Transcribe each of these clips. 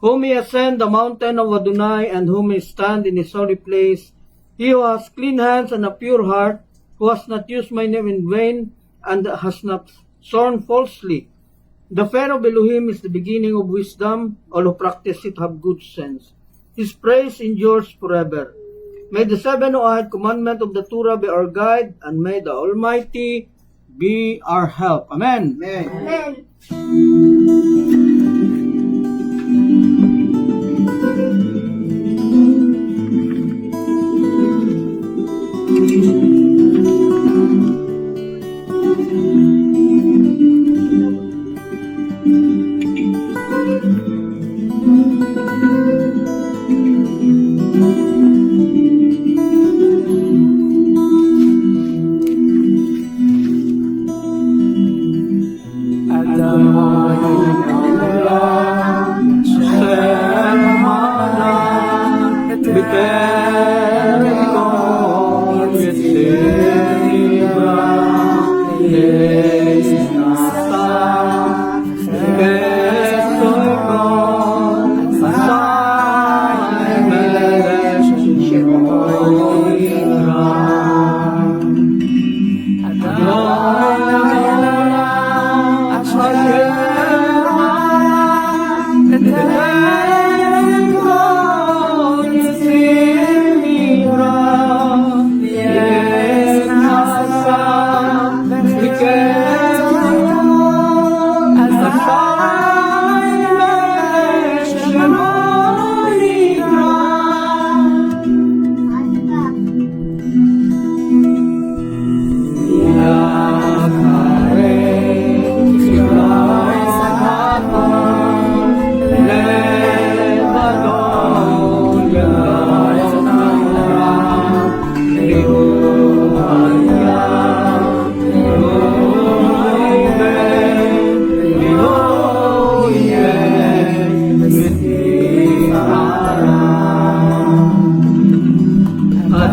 Who may ascend the mountain of Adonai, and who may stand in his holy place? He who has clean hands and a pure heart, who has not used my name in vain, and has not sworn falsely. The fear of Elohim is the beginning of wisdom. All who practice it have good sense. His praise endures forever. May the 708 commandment of the Torah be our guide, and may the Almighty be our help. Amen. Amen. Adonai.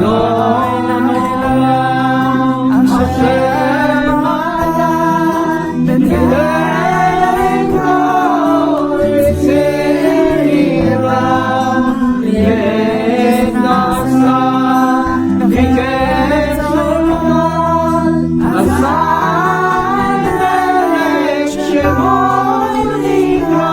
Adonai Olam, Hashem Echad, V'Eloheinu Yitzira, Li'et Nasa, V'Ket Solomon, Asai Melech Shemo Nikra.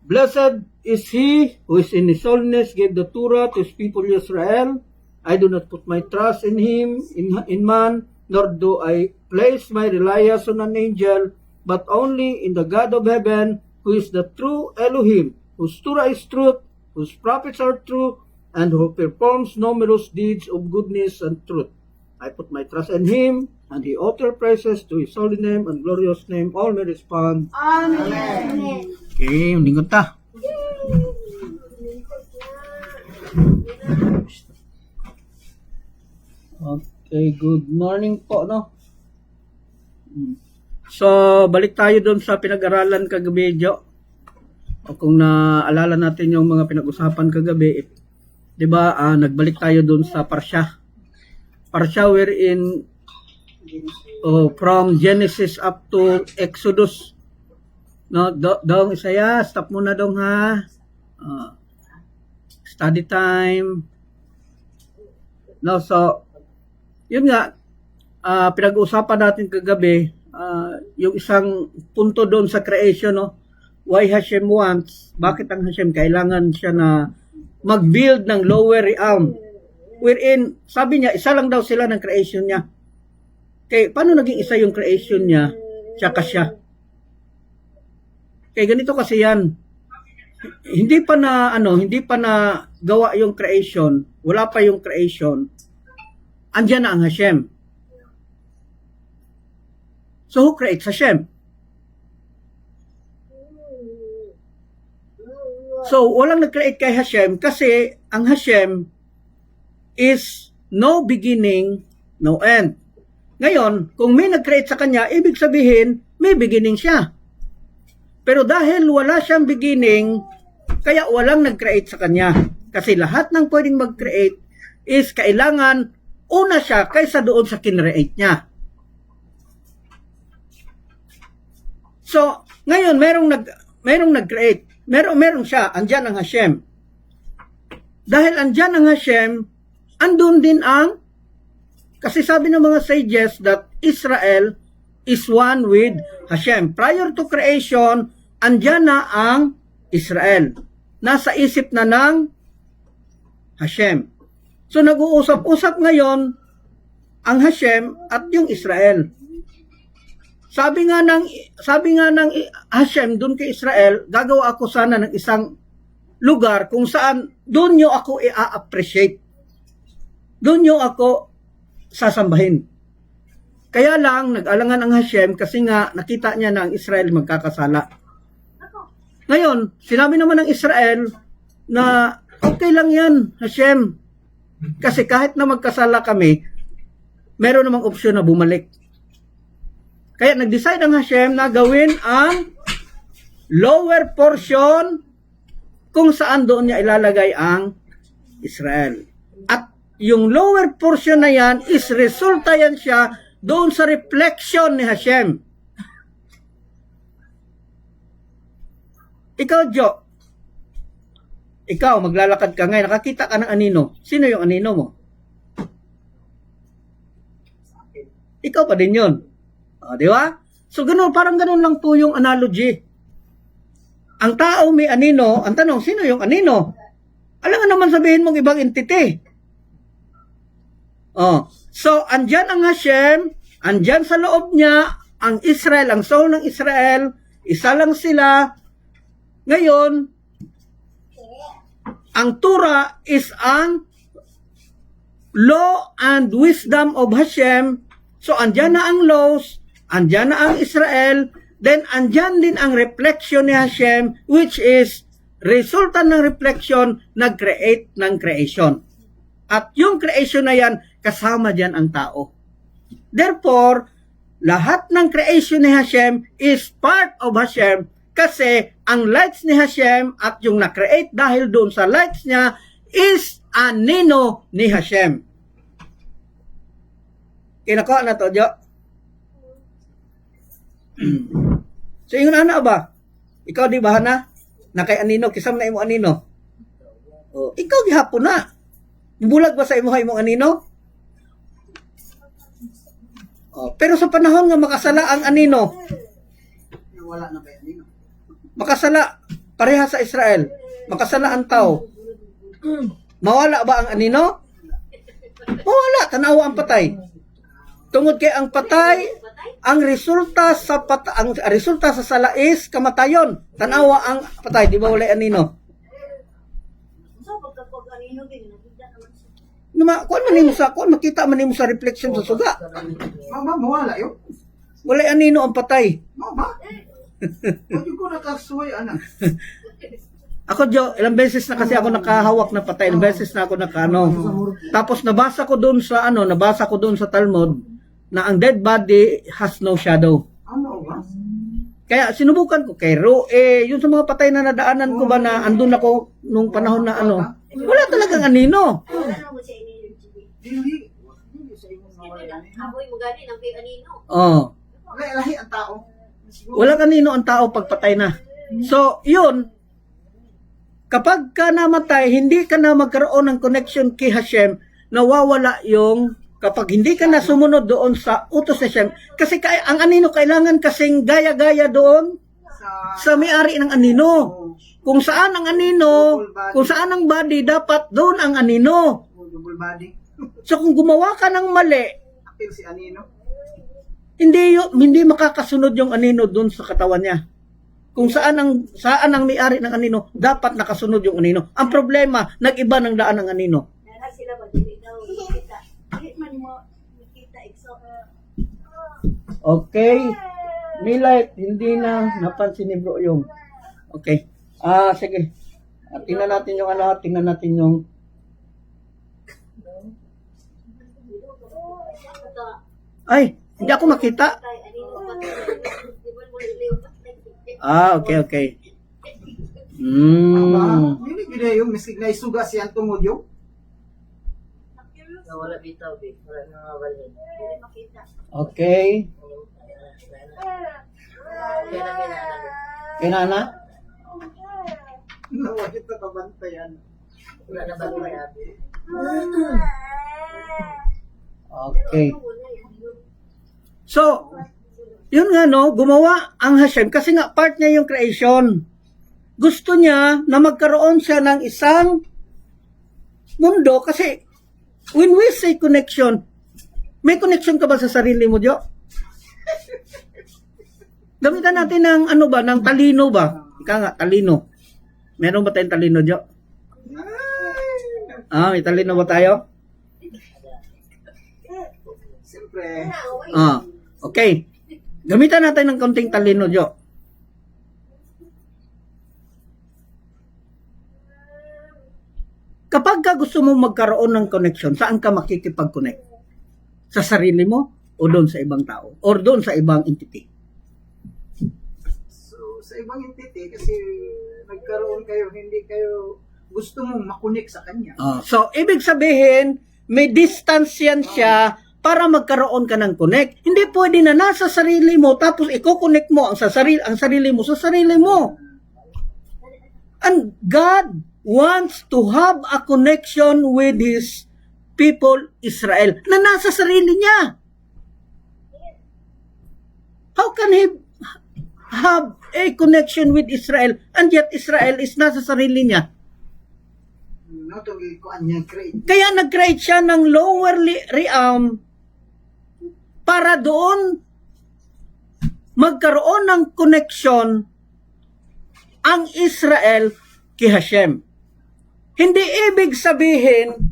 Blessed is he who is in his holiness gave the Torah to his people Israel. I do not put my trust in him, in man, nor do I place my reliance on an angel, but only in the God of heaven, who is the true Elohim, whose Torah is truth, whose prophets are true, and who performs numerous deeds of goodness and truth. I put my trust in him, and he utter praises to his holy name and glorious name. All may respond. Amen. Okay, lingkod ta. Okay, good morning po, no? So, balik tayo doon sa pinag-aralan kagabi, Jo. O kung naalala natin yung mga pinag-usapan kagabi, di ba, nagbalik tayo doon sa Parsha. Parsha wherein from Genesis up to Exodus. No, dong Isaya, stop muna dong ha. Study time. No, so yun nga, pinag-uusapan natin kagabi, yung isang punto doon sa creation, no? Why Hashem wants, bakit ang Hashem kailangan siya na mag-build ng lower realm. Wherein, sabi niya, isa lang daw sila ng creation niya. Okay, paano naging isa yung creation niya, tsaka siya? Okay, ganito kasi yan. Hindi pa na gawa yung creation, wala pa yung creation, andyan na ang Hashem. So who creates Hashem? So walang nag-create kay Hashem kasi ang Hashem is no beginning, no end. Ngayon, kung may nag-create sa kanya, ibig sabihin, may beginning siya. Pero dahil wala siyang beginning, kaya walang nag-create sa kanya. Kasi lahat ng pwedeng mag-create is kailangan una siya kaysa doon sa kinreate niya. So, ngayon, merong nag-create. Meron siya, andyan ang Hashem. Dahil andyan ang Hashem, andun din ang, kasi sabi ng mga sages that Israel is one with Hashem. Prior to creation, andyan na ang Israel. Nasa isip na ng Hashem. So nag-uusap-usap ngayon ang Hashem at yung Israel. Sabi nga ng Hashem dun kay Israel, gagawa ako sana ng isang lugar kung saan doon nyo ako i-appreciate. Doon nyo ako sasambahin. Kaya lang, nag-alangan ang Hashem kasi nga nakita niya na ang Israel magkakasala. Ngayon, sinabi naman ng Israel na okay lang yan, Hashem. Kasi kahit na magkasala kami, meron namang opsyon na bumalik. Kaya nag-decide ang Hashem na gawin ang lower portion kung saan doon niya ilalagay ang Israel. At yung lower portion na yan is resulta yan siya doon sa reflection ni Hashem. Ikaw, Jo, ikaw maglalakad ka ngayon, nakakita ka ng anino. Sino yung anino mo? Ikaw pa din yun. Di ba? So, parang ganun lang po yung analogy. Ang tao may anino, ang tanong, sino yung anino? Alam nga naman sabihin mong ibang entity. So, andyan ang Hashem, andyan sa loob niya, ang Israel, ang soul ng Israel, isa lang sila. Ngayon, ang Torah is ang law and wisdom of Hashem. So, andyan na ang laws, andyan na ang Israel, then andyan din ang reflection ni Hashem, which is resulta ng reflection, nag-create ng creation. At yung creation na yan, kasama dyan ang tao. Therefore, lahat ng creation ni Hashem is part of Hashem kasi ang lights ni Hashem at yung na-create dahil doon sa lights niya is anino ni Hashem. Kinako na to, Jo? So, yung ana ba? Ikaw di ba na? Na kay anino, kisam na imo anino. Ikaw gihapon na. Bulag ba sa imo imong anino? Pero sa panahon nga makasala ang anino. Wala na ba yan, anino? Makasala pareha sa Israel. Makasala ang tao. Mawala ba ang anino? Mawala, tanawa ang patay. Tungod kay ang patay, ang resulta sa sala is kamatayon. Tanawa ang patay, di ba wala anino? Kuan makita man nimo sa reflection sa suga. Mama, mawala yun. Wala anino ang patay. Mama, huwag ko nakasuway, anak. Ako, Jo, ilang beses na kasi ako nakahawak na patay. Ilang beses na ako Tapos nabasa ko doon sa Talmud na ang dead body has no shadow. Ano ba? Kaya sinubukan ko kay yun sa mga patay na nadaanan ko ba na andun ako nung panahon na wala talagang anino. Hindi sa imong mawala. Amoy mo gani ng kay anino. Lahi ang tao. Walang anino ang tao pag patay na. So, yun, kapag ka namatay, hindi ka na magkaroon ng connection kay Hashem, nawawala yung kapag hindi ka na sumunod doon sa utos ni Hashem. Kasi ang anino kailangan kasing gaya-gaya doon sa may-ari ng anino. Kung saan ang anino, kung saan ang body, dapat doon ang anino. Double body. So kung gumawa ka ng mali, Apil si anino. hindi makakasunod yung anino doon sa katawan niya. Kung saan ang may-ari ng anino, dapat nakasunod yung anino. Ang problema, nag-iba ng daan ng anino. Nara sila ba dili daw kita. Dili man mo makita Okay. Milay, hindi na napansin ni bro yung. Okay. Sige. Tingnan natin yung ano, tingnan natin yung ay, hindi ako makita. Kay Anino pa. Di ba mo iliw pa? Okay, okay. Aba, hindi gina yung misig na isuga siya tungod yung. Wala bitaw, be. Wala na nga balhin. Hindi makita. Okay. Kaya na ginana. Kinana? Nawa kita kabantayan. Wala na ba kaya, be? Okay. So, yun nga no, gumawa ang Hashem kasi nga part niya yung creation. Gusto niya na magkaroon siya ng isang mundo kasi when we say connection, may connection ka ba sa sarili mo, Jo? Gamitan natin ng ano ba, ng talino ba? Ika nga, talino. Meron ba tayong talino, Jo? May talino ba tayo? Siyempre, Okay. Gamitan natin ng konting talino, Jo. Kapag ka gusto mo magkaroon ng connection, saan ka makikipag-connect? Sa sarili mo o doon sa ibang tao? Or doon sa ibang entity? so sa ibang entity kasi nagkaroon kayo, hindi kayo gusto mong makunik sa kanya. So, ibig sabihin, may distance yan siya para magkaroon ka ng connect. Hindi pwede na nasa sarili mo tapos i-connect mo ang sarili mo sa sarili mo. And God wants to have a connection with His people Israel na nasa sarili niya. How can He have a connection with Israel and yet Israel is nasa sarili niya? No, itong ikuan niya create. Kaya nag-create siya ng lower realm para doon magkaroon ng connection ang Israel kay Hashem. Hindi ibig sabihin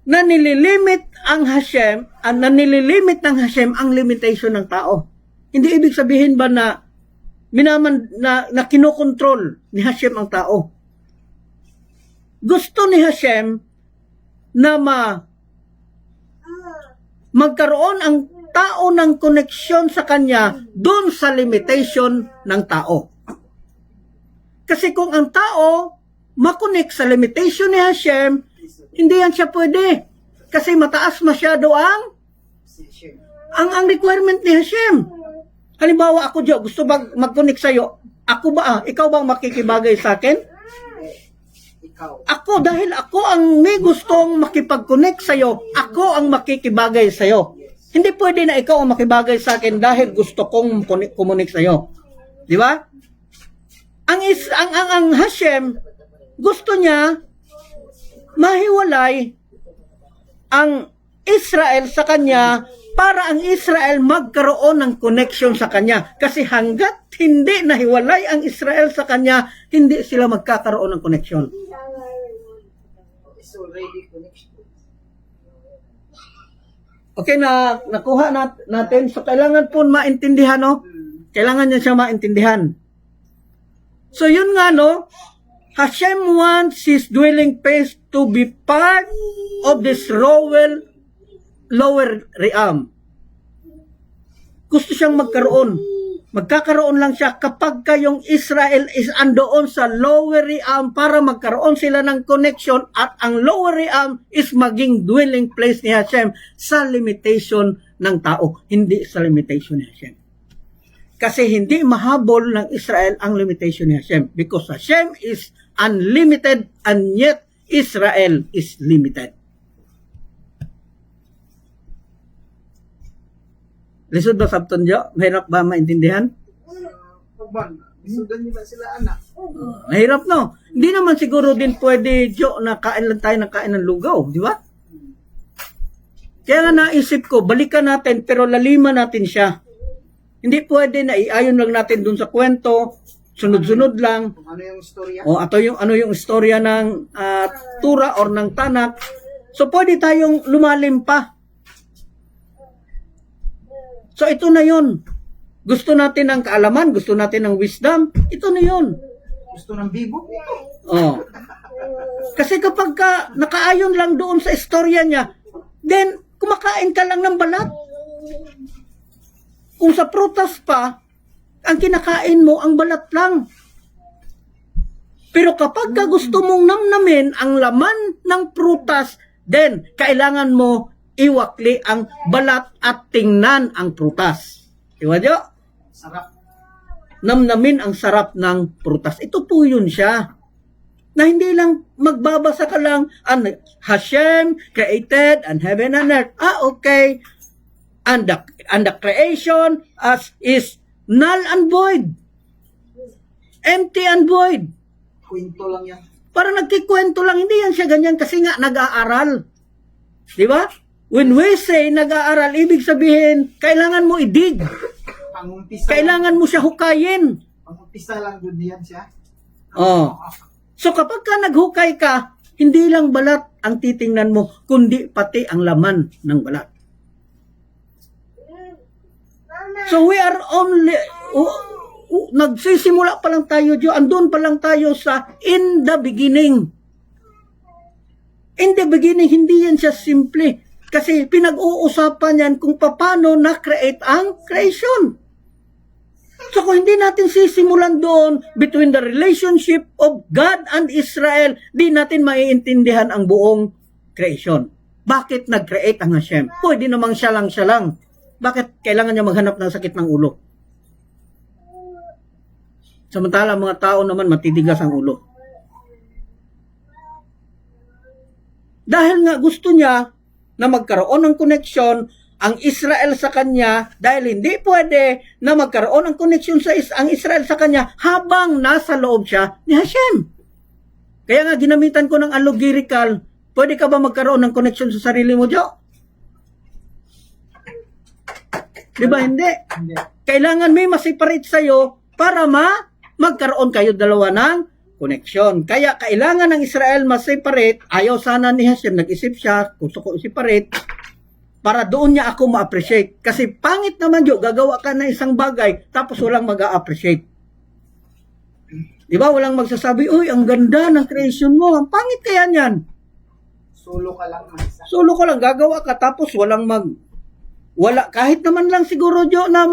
na nililimit ang Hashem, na nililimit ng Hashem ang limitation ng tao. Hindi ibig sabihin ba na na kinokontrol ni Hashem ang tao. Gusto ni Hashem na magkaroon ang tao ng koneksyon sa kanya doon sa limitation ng tao. Kasi kung ang tao makonek sa limitation ni Hashem, hindi yan siya pwede. Kasi mataas masyado ang requirement ni Hashem. Halimbawa ako, Jo, gusto bang mag-connect sa'yo? Ako ba? Ikaw bang makikibagay sa akin? Ikaw. Ako, dahil ako ang may gustong makipag-connect sa'yo, ako ang makikibagay sa'yo. Hindi pwede na ikaw ang makibagay sa akin dahil gusto kong kumonek sa'yo. Di ba? Ang Hashem, gusto niya mahiwalay ang Israel sa kanya para ang Israel magkaroon ng connection sa kanya. Kasi hanggat hindi nahiwalay ang Israel sa kanya, hindi sila magkakaroon ng connection. It's already connection. Okay, nakuha natin. So, kailangan po maintindihan, no? Kailangan niya siya maintindihan. So, yun nga, no? Hashem wants His dwelling place to be part of this lower realm. Gusto siyang magkaroon. Magkakaroon lang siya kapag kayong Israel is andoon sa lower realm para magkaroon sila ng connection at ang lower realm is maging dwelling place ni Hashem sa limitation ng tao, hindi sa limitation ni Hashem. Kasi hindi mahabol ng Israel ang limitation ni Hashem because Hashem is unlimited and yet Israel is limited. Lisod ba sabton, Jo? Mahirap ba maintindihan? Pagban, isudan nila sila anak. Mahirap, no? Hindi naman siguro din pwede, Jo, na kain lang tayo ng kain ng lugaw, di ba? Kaya nga naisip ko, balikan natin pero laliman natin siya. Hindi pwede na iayon lang natin dun sa kwento, sunod-sunod lang. Kung ano yung storya. O ano yung istorya ng Tura or ng Tanak. So pwede tayong lumalim pa. So ito na yun. Gusto natin ng kaalaman, gusto natin ng wisdom, ito na yun. Gusto ng bibo? Ito. Oh. Kasi kapag ka nakaayon lang doon sa istorya niya, then kumakain ka lang ng balat. Kung sa prutas pa, ang kinakain mo, ang balat lang. Pero kapag ka gusto mong namnamin ang laman ng prutas, then kailangan mo iwakli ang balat at tingnan ang prutas. Diba, Jo? Sarap. Namnamin ang sarap ng prutas. Ito po yun siya. Na hindi lang magbabasa ka lang, Hashem created and heaven and earth. Okay. And the creation is null and void. Empty and void. Kwento lang yan. Parang nagkikwento lang. Hindi yan siya ganyan kasi nga nag-aaral. Di ba? When we say nag-aaral, ibig sabihin, kailangan mo idig. Pangumpisa. Kailangan mo siya hukayin. Pangumpisa lang doon yan siya. Oh. So kapag ka naghukay ka, hindi lang balat ang titingnan mo, kundi pati ang laman ng balat. So we are only, nagsisimula pa lang tayo, Jo, andun pa lang tayo sa in the beginning. In the beginning, hindi yan siya simple. Kasi pinag-uusapan yan kung paano na-create ang creation. So kung hindi natin sisimulan doon between the relationship of God and Israel, di natin maiintindihan ang buong creation. Bakit nag-create ang Hashem? Pwede namang siya lang. Bakit kailangan niya maghanap ng sakit ng ulo? Samantala mga tao naman matitigas ang ulo. Dahil nga gusto niya na magkaroon ng connection ang Israel sa kanya, dahil hindi pwede na magkaroon ng connection ang Israel sa kanya habang nasa loob siya ni Hashem. Kaya nga ginamitan ko ng allegorical, pwede ka ba magkaroon ng connection sa sarili mo, Jo? Di ba hindi? Hindi. Kailangan may masiparate sa'yo para magkaroon kayo dalawa ng connection. Kaya kailangan ng Israel masiparate. Ayaw sana ni Hashem, nag-isip siya, gusto ko isiparate, para doon niya ako ma-appreciate. Kasi pangit naman, Jo, gagawa ka ng isang bagay, tapos walang mag-a-appreciate. Di ba? Walang magsasabi, uy, ang ganda ng creation mo. Ang pangit kaya niyan. Solo ka lang mag-isa. Solo ko lang, gagawa ka, tapos wala, kahit naman lang siguro, Jo, na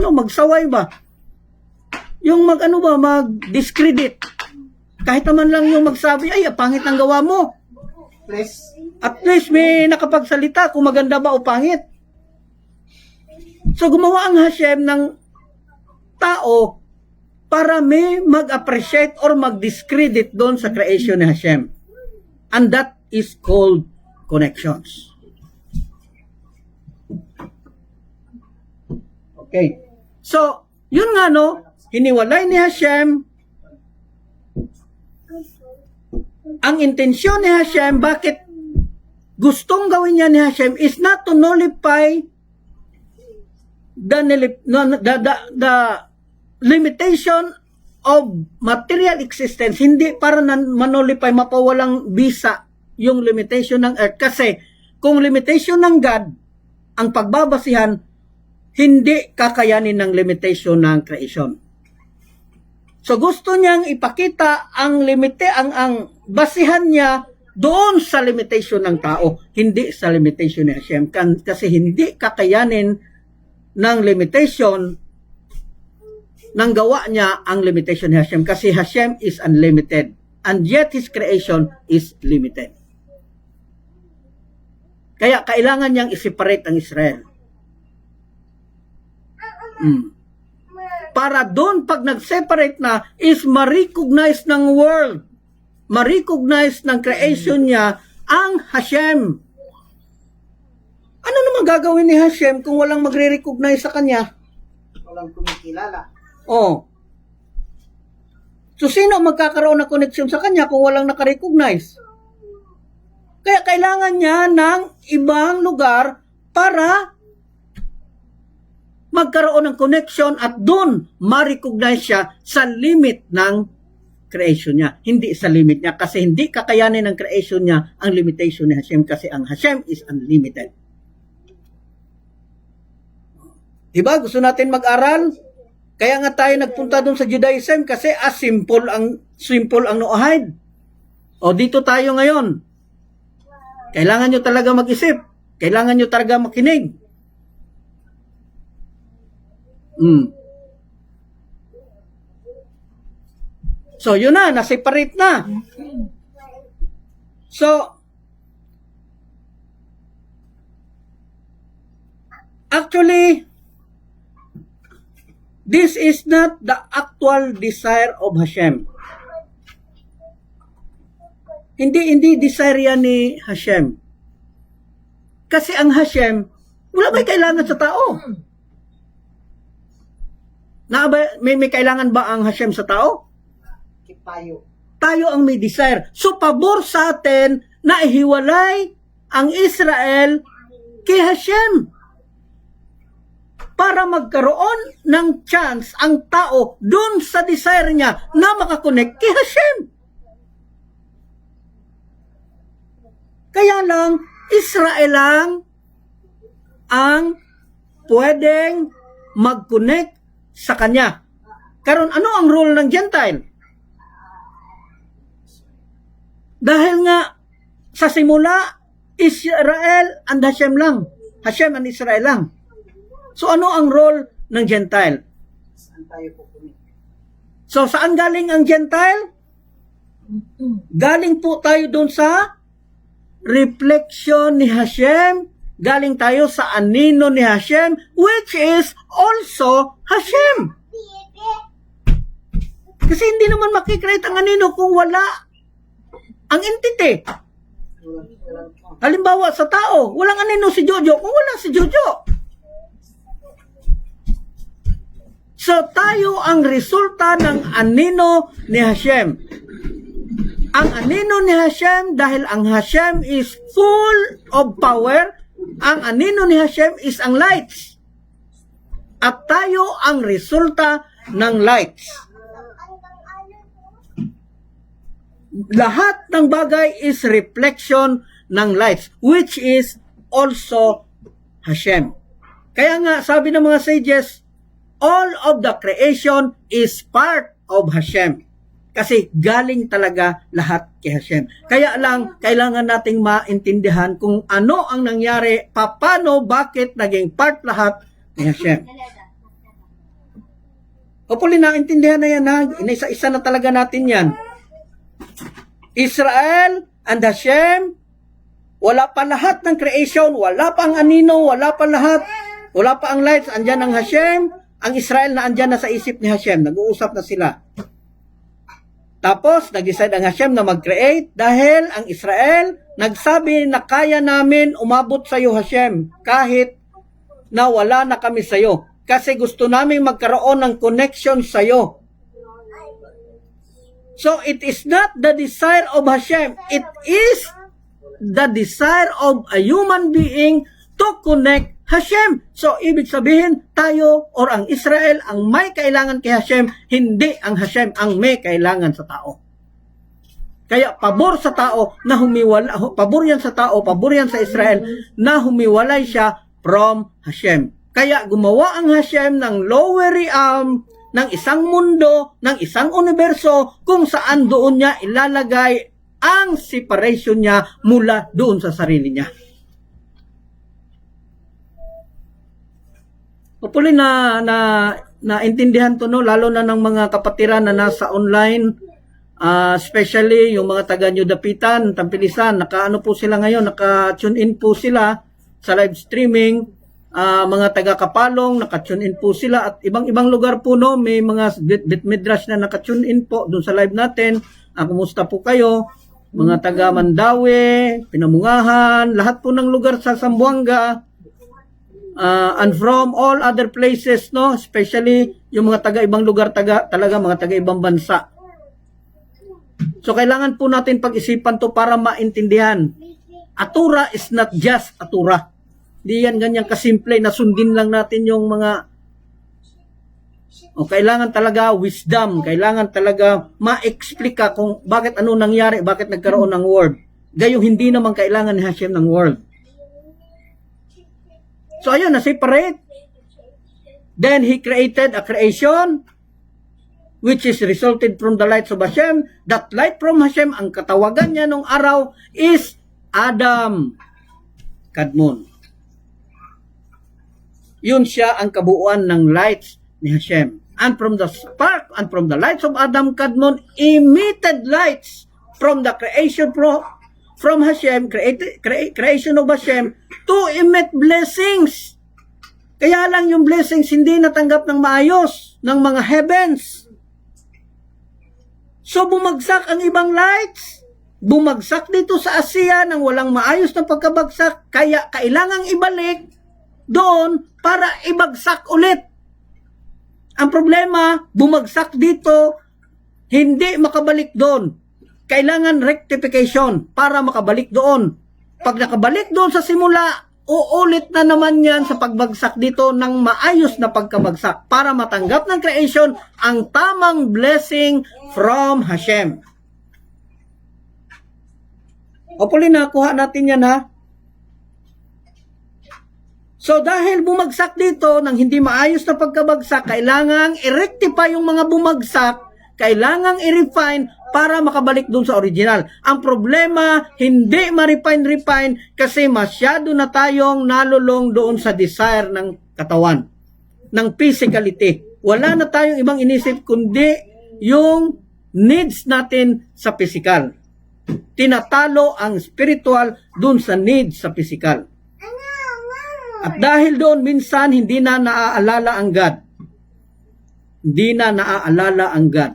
magsaway ba? Yung mag-discredit. Kahit naman lang yung magsabi, ay, pangit ang gawa mo. Please. At least may nakapagsalita kung maganda ba o pangit. So gumawa ang Hashem ng tao para may mag-appreciate or mag-discredit doon sa creation ni Hashem. And that is called connections. Okay. So, yun nga no, hiniwalay ni Hashem. Ang intensyon ni Hashem, bakit gustong gawin niya ni Hashem is not to nullify the limitation of material existence. Hindi para manullify, mapawalang bisa yung limitation ng earth. Kasi kung limitation ng God ang pagbabasihan, hindi kakayanin ng limitation ng creation. So gusto niyang ipakita ang basihan niya doon sa limitation ng tao, hindi sa limitation ni Hashem. Kasi hindi kakayanin ng limitation ng gawa niya ang limitation ni Hashem. Kasi Hashem is unlimited. And yet His creation is limited. Kaya kailangan niyang i-separate ang Israel. Para doon, pag nag-separate na, is ma-recognize ng world, ma-recognize ng creation niya ang Hashem. Ano naman gagawin ni Hashem kung walang magre-recognize sa kanya? Walang kumikilala. Oh. So, sino magkakaroon ng connection sa kanya kung walang nakarecognize? Kaya kailangan niya ng ibang lugar para magkaroon ng connection at doon ma-recognize siya sa limit ng creation niya. Hindi sa limit niya kasi hindi kakayanin ng creation niya ang limitation ni Hashem kasi ang Hashem is unlimited. Diba? Gusto natin mag-aral? Kaya nga tayo nagpunta doon sa Judaism kasi simple ang Noahide. O dito tayo ngayon. Kailangan nyo talaga mag-isip. Kailangan nyo talaga makinig. So, yun na. Naseparate na. So, actually, this is not the actual desire of Hashem. Hindi desire yan ni Hashem. Kasi ang Hashem, wala may kailangan sa tao. May kailangan ba ang Hashem sa tao? Kipayo. Tayo ang may desire. So, pabor sa atin na ihiwalay ang Israel kay Hashem. Para magkaroon ng chance ang tao doon sa desire niya na makakonect kay Hashem. Kaya lang, Israel lang ang pwedeng mag-connect sa kanya. Karon ano ang role ng Gentile? Dahil nga sa simula, Israel and Hashem lang. Hashem and Israel lang. So ano ang role ng Gentile? Saan tayo pupunit? So saan galing ang Gentile? Galing po tayo doon sa reflection ni Hashem. Galing tayo sa anino ni Hashem, which is also Hashem. Kasi hindi naman makikreate ang anino kung wala ang entity. Halimbawa sa tao, walang anino si Jojo kung wala si Jojo. So tayo ang resulta ng anino ni Hashem. Ang anino ni Hashem, dahil ang Hashem is full of power, ang anino ni Hashem is ang lights. At tayo ang resulta ng lights. Lahat ng bagay is reflection ng lights, which is also Hashem. Kaya nga, sabi ng mga sages, all of the creation is part of Hashem. Kasi galing talaga lahat kay Hashem. Kaya lang, kailangan nating maintindihan kung ano ang nangyari, paano, bakit naging part lahat ni Hashem. Hopefully, naintindihan na yan, ha? Inaisa-isa na talaga natin yan. Israel and Hashem, wala pa lahat ng creation, wala pa ang anino, wala pa lahat, wala pa ang lights, andyan ang Hashem, ang Israel na andyan na sa isip ni Hashem, nag-uusap na sila. Tapos, nag-decide ang Hashem na mag-create dahil ang Israel nagsabi na kaya namin umabot sa iyo, Hashem, kahit na wala na kami sa iyo. Kasi gusto namin magkaroon ng connection sa iyo. So, it is not the desire of Hashem. It is the desire of a human being to connect Hashem. So, ibig sabihin, tayo or ang Israel ang may kailangan kay Hashem, hindi ang Hashem ang may kailangan sa tao. Kaya, pabor sa tao na pabor yan sa tao, pabor yan sa Israel na humiwalay siya from Hashem. Kaya, gumawa ang Hashem ng lower realm, ng isang mundo, ng isang universo, kung saan doon niya ilalagay ang separation niya mula doon sa sarili niya. Hopefully naintindihan to, no, lalo na ng mga kapatiran na nasa online, especially yung mga taga New Dapitan, Tampilisan, nakaano po sila ngayon, naka-tune in po sila sa live streaming, mga taga Kapalong, naka-tune in po sila, at ibang lugar po, no, may mga Beit Midrash na naka-tune in po doon sa live natin. Kumusta po kayo? Mga taga Mandawi, Pinamungahan, lahat po ng lugar sa Zamboanga, and from all other places, no, especially yung mga taga-ibang lugar, talaga mga taga-ibang bansa. So, kailangan po natin pag-isipan to para maintindihan. Atura is not just atura. Di yan ganyan kasimple na sundin lang natin yung mga kailangan talaga wisdom, kailangan talaga ma-explica kung bakit ano nangyari, bakit nagkaroon ng world. Gayong hindi naman kailangan ni Hashem ng world. So ayun, na-separate. Then He created a creation which is resulted from the lights of Hashem. That light from Hashem, ang katawagan niya nung araw is Adam Kadmon. Yun siya ang kabuuan ng lights ni Hashem. And from the spark and from the lights of Adam Kadmon emitted lights from the creation from Hashem, creation of Hashem, to emit blessings. Kaya lang yung blessings hindi natanggap ng maayos ng mga heavens. So bumagsak ang ibang lights. Bumagsak dito sa Asia nang walang maayos na pagkabagsak. Kaya kailangang ibalik doon para ibagsak ulit. Ang problema, bumagsak dito, hindi makabalik doon. Kailangan rectification para makabalik doon. Pag nakabalik doon sa simula, uulit na naman yan sa pagbagsak dito ng maayos na pagkabagsak para matanggap ng creation ang tamang blessing from Hashem. Hopefully nakuha natin yan, ha? So dahil bumagsak dito ng hindi maayos na pagkabagsak, kailangang i-rectify yung mga bumagsak, kailangang i-refine para makabalik dun sa original. Ang problema, hindi ma-refine kasi masyado na tayong nalulong doon sa desire ng katawan, ng physicality. Wala na tayong ibang inisip kundi yung needs natin sa physical. Tinatalo ang spiritual dun sa needs sa physical. At dahil doon, minsan, hindi na naaalala ang God. Hindi na naaalala ang God.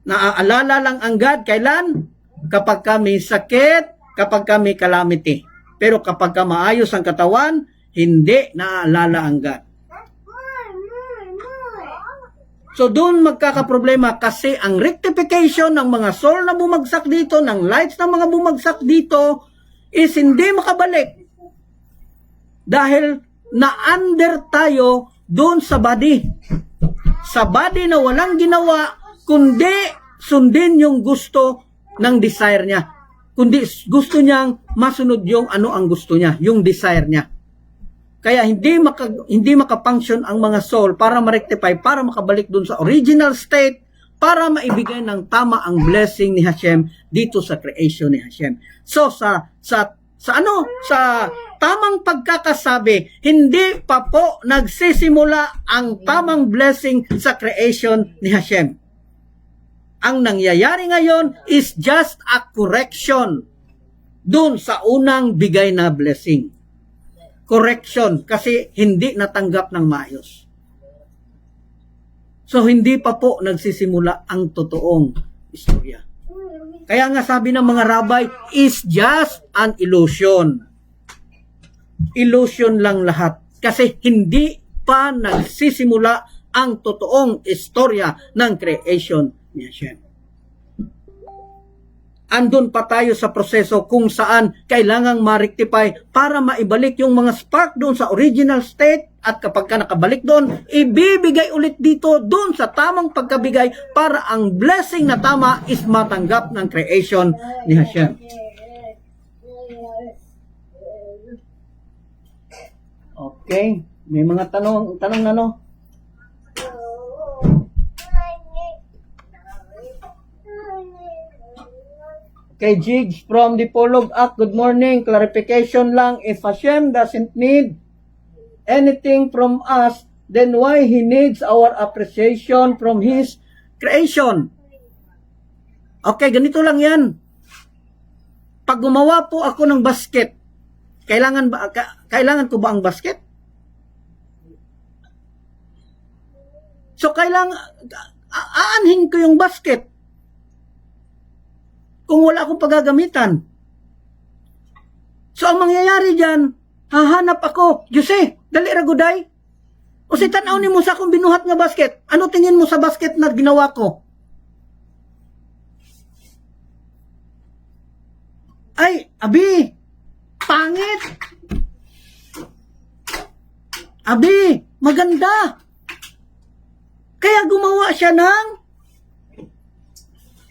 Naaalala lang ang God, kailan? Kapag kami sakit, kapag kami calamity. Pero kapag maayos ang katawan, hindi naaalala ang God. So doon magkakaproblema kasi ang rectification ng mga soul na bumagsak dito, ng lights ng mga bumagsak dito, is hindi makabalik. Dahil na-under tayo doon sa body. Sa body na walang ginawa, kundi sundin yung gusto ng desire niya. Kundi gusto niyang masunod yung ano ang gusto niya, yung desire niya. Kaya hindi makafunction ang mga soul para ma-rectify, para makabalik doon sa original state, para maibigay ng tama ang blessing ni Hashem dito sa creation ni Hashem. So sa tamang pagkakasabi, hindi pa po nagsisimula ang tamang blessing sa creation ni Hashem. Ang nangyayari ngayon is just a correction dun sa unang bigay na blessing. Correction kasi hindi natanggap ng maayos. So hindi pa po nagsisimula ang totoong istorya. Kaya nga sabi ng mga rabbi, is just an illusion. Illusion lang lahat. Kasi hindi pa nagsisimula ang totoong istorya ng creation ni Hashem. Andun pa tayo sa proseso kung saan kailangang ma-rectify para maibalik yung mga spark doon sa original state, at kapag ka nakabalik doon, ibibigay ulit dito doon sa tamang pagkabigay para ang blessing na tama is matanggap ng creation ni Hashem. Okay, may mga tanong na no? Okay, Jigs from the Polog Act, good morning. Clarification lang, if Hashem doesn't need anything from us, then why He needs our appreciation from His creation? Okay, ganito lang yan. Pag gumawa po ako ng basket, kailangan ko ba ang basket? So, aanhin ko yung basket kung wala akong paggagamitan. So, ang mangyayari dyan, hahanap ako, Jose, dali raguday. O si tanaw ni mo sa akong binuhat nga basket. Ano tingin mo sa basket na ginawa ko? Ay, abi, pangit. Abi, maganda. Kaya gumawa siya ng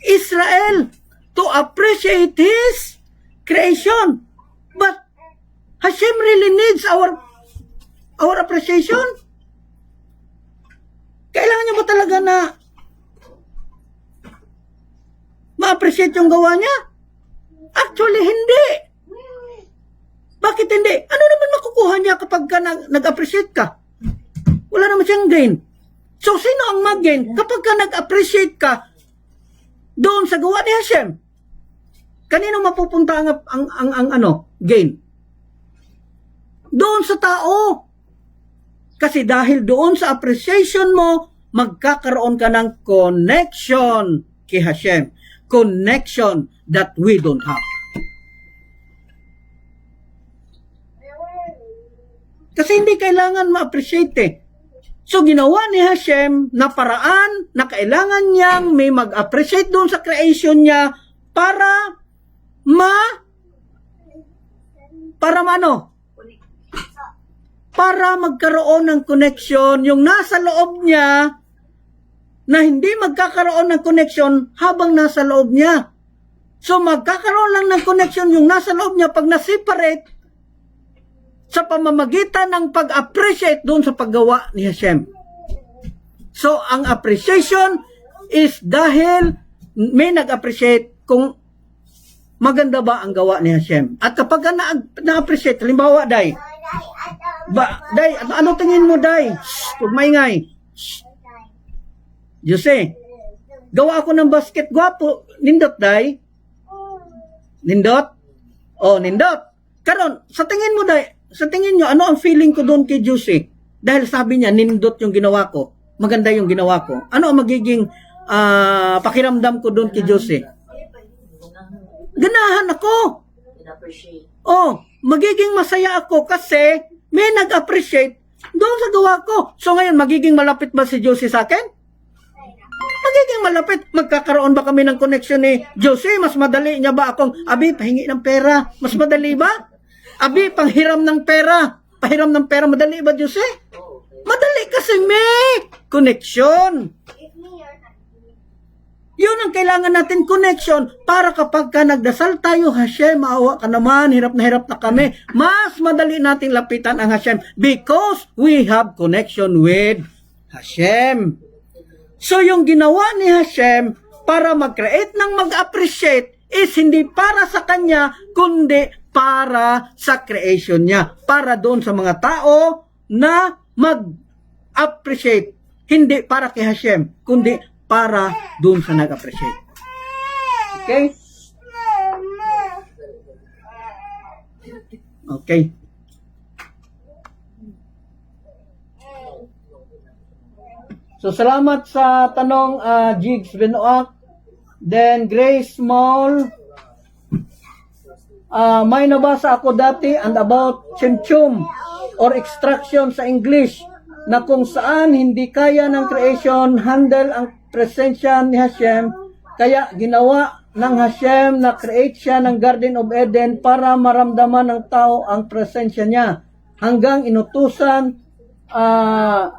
Israel to appreciate His creation. But Hashem really needs our our appreciation? Kailangan niya ba talaga na ma-appreciate yung gawa niya? Actually, hindi. Bakit hindi? Ano naman makukuha niya kapag ka nag-appreciate ka? Wala naman siyang gain. So, sino ang mag-gain? Kapag ka nag-appreciate ka doon sa gawa ni Hashem, kanino mapupunta ang gain? Doon sa tao. Kasi dahil doon sa appreciation mo, magkakaroon ka ng connection kay Hashem. Connection that we don't have. Kasi hindi kailangan ma-appreciate eh. So, ginawa ni Hashem na paraan na kailangan niyang may mag-appreciate doon sa creation niya para para magkaroon ng connection yung nasa loob niya na hindi magkakaroon ng connection habang nasa loob niya. So, magkakaroon lang ng connection yung nasa loob niya pag na-separate sa pamamagitan ng pag-appreciate doon sa paggawa ni Hashem. So, ang appreciation is dahil may nag-appreciate kung maganda ba ang gawa ni Hashem. At kapag na-appreciate, halimbawa, Day, ano tingin mo, Day? Huwag maingay. Jose, gawa ako ng basket, gwapo. Nindot, Day? Nindot? Oh, nindot. Karon, sa tingin mo, Day, sa tingin nyo, ano ang feeling ko doon kay Jose? Dahil sabi niya, nindot yung ginawa ko. Maganda yung ginawa ko. Ano ang magiging pakiramdam ko doon kay Jose? Ganahan ako. In-appreciate. Oh, magiging masaya ako kasi may nag-appreciate doon sa gawa ko. So ngayon, magiging malapit ba si Jose sa akin? Magiging malapit. Magkakaroon ba kami ng connection ni Jose? Mas madali niya ba akong, abi, pahingi ng pera? Mas madali ba? Abi, panghiram ng pera. Pahiram ng pera, madali ba, Jose? Madali kasi may connection. Yun ang kailangan natin, connection, para kapag ka nagdasal tayo, Hashem, maawa ka naman, hirap na kami, mas madali nating lapitan ang Hashem because we have connection with Hashem. So yung ginawa ni Hashem para mag-create ng mag-appreciate is hindi para sa kanya, kundi para sa creation niya. Para doon sa mga tao na mag-appreciate. Hindi para kay Hashem, kundi para doon sa nag-appreciate. Okay? Okay. So, salamat sa tanong, Jigs Benoak. Then, Grace Small. May nabasa ako dati and about chimchum or extraction sa English na kung saan hindi kaya ng creation handle ang presensya ni Hashem, kaya ginawa ng Hashem na create siya ng Garden of Eden para maramdaman ng tao ang presensya niya hanggang inutusan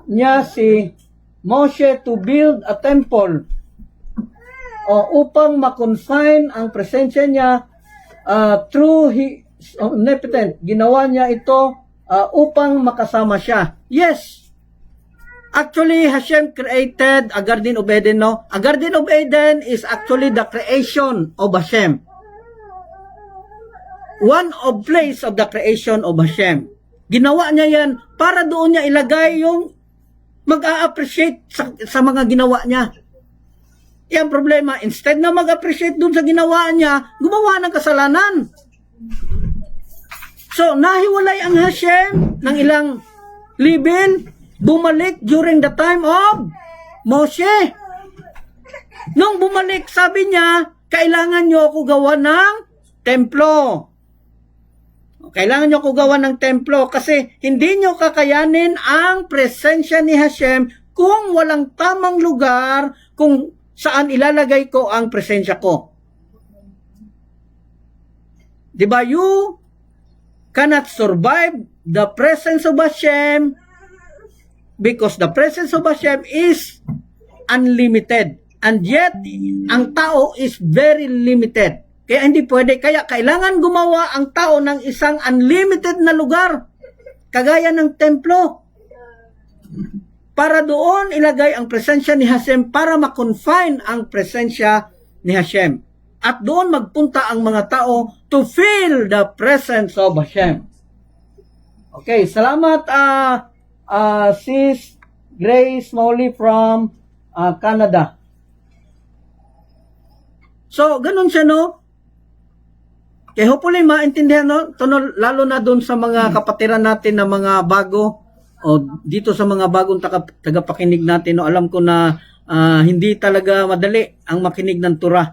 niya si Moshe to build a temple upang ma-confine ang presensya niya through his omnipotent. Ginawa niya ito upang makasama siya. Yes, actually Hashem created a Garden of Eden, no? A Garden of Eden is actually the creation of Hashem. One of place of the creation of Hashem. Ginawa niya yan para doon niya ilagay yung mag-a-appreciate sa mga ginawa niya. Yung problema, instead na mag-appreciate dun sa ginawa niya, gumawa ng kasalanan. So, nahiwalay ang Hashem ng ilang level, bumalik during the time of Moshe. Nung bumalik, sabi niya, kailangan nyo ako gawa ng templo. Kailangan nyo ako gawa ng templo kasi hindi nyo kakayanin ang presensya ni Hashem kung walang tamang lugar kung saan ilalagay ko ang presensya ko. Diba? You cannot survive the presence of Hashem because the presence of Hashem is unlimited. And yet, ang tao is very limited. Kaya hindi pwede. Kaya kailangan gumawa ang tao ng isang unlimited na lugar. kagaya ng templo. Para doon ilagay ang presensya ni Hashem para ma-confine ang presensya ni Hashem. At doon magpunta ang mga tao to feel the presence of Hashem. Okay, salamat Sis Grace Molly from Canada. So, ganun siya, no? Kaya hopefully maintindihan, no? Lalo na doon sa mga kapatiran natin na mga bago o dito sa mga bagong tagapakinig natin, no? Alam ko na hindi talaga madali ang makinig ng Torah.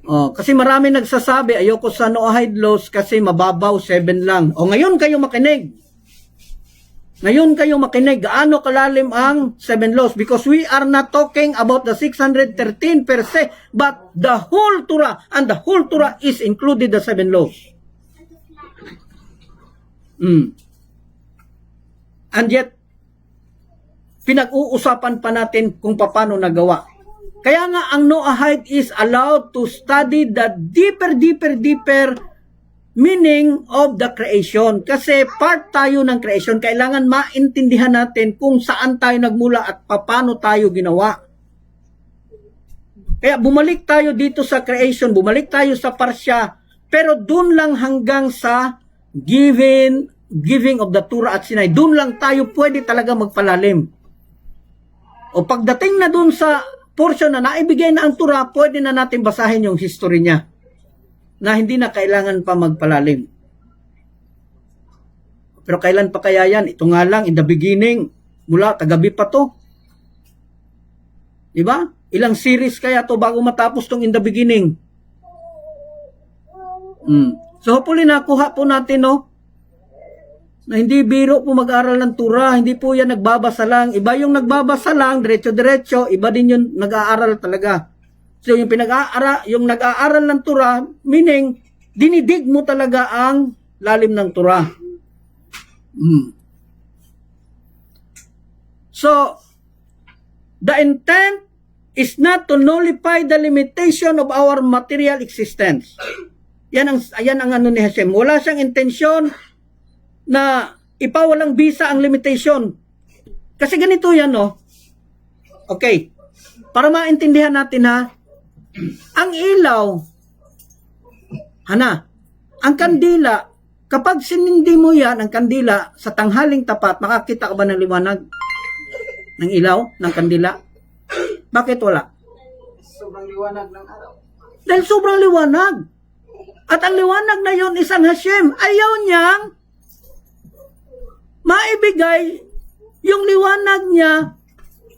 Kasi marami nagsasabi, ayoko sa Noahide laws kasi mababaw, 7 lang. Ngayon kayo makinig. Ngayon kayo makinig, gaano kalalim ang 7 laws? Because we are not talking about the 613 per se, but the whole Torah, and the whole Torah is included the 7 laws. And yet, pinag-uusapan pa natin kung paano nagawa. Kaya nga, ang Noahide is allowed to study the deeper meaning of the creation. Kasi part tayo ng creation. Kailangan maintindihan natin kung saan tayo nagmula at paano tayo ginawa. Kaya bumalik tayo dito sa creation, bumalik tayo sa parsya, pero dun lang hanggang sa giving of the Torah at Sinai. Dun lang tayo pwede talaga magpalalim. O pagdating na dun sa portion na naibigay na ang Torah, pwede na natin basahin yung history niya na hindi na kailangan pa magpalalim. Pero kailan pa kaya yan? Ito nga lang, in the beginning, mula kagabi pa to. Diba? Ilang series kaya to bago matapos tong in the beginning. So hopefully nakuha po natin, no? Na hindi biro po mag-aral ng Torah, hindi po yan nagbabasa lang. Iba yung nagbabasa lang, diretso-diretso, iba din yung nag-aaral talaga. So yung nag-aaral ng Torah, meaning, dinidig mo talaga ang lalim ng Torah. So, the intent is not to nullify the limitation of our material existence. Yan ang ano ni Hashem. Wala siyang intensyon na ipawalang bisa ang limitation. Kasi ganito yan, no? Okay. Para maintindihan natin, ha? Ang ilaw, ang kandila, kapag sinindi mo yan, ang kandila, sa tanghaling tapat, makakita ka ba ng liwanag? Ng ilaw, ng kandila? Bakit wala? Sobrang liwanag ng araw. Dahil sobrang liwanag. At ang liwanag na yon isang Hashem. Ayaw niyang maibigay yung liwanag niya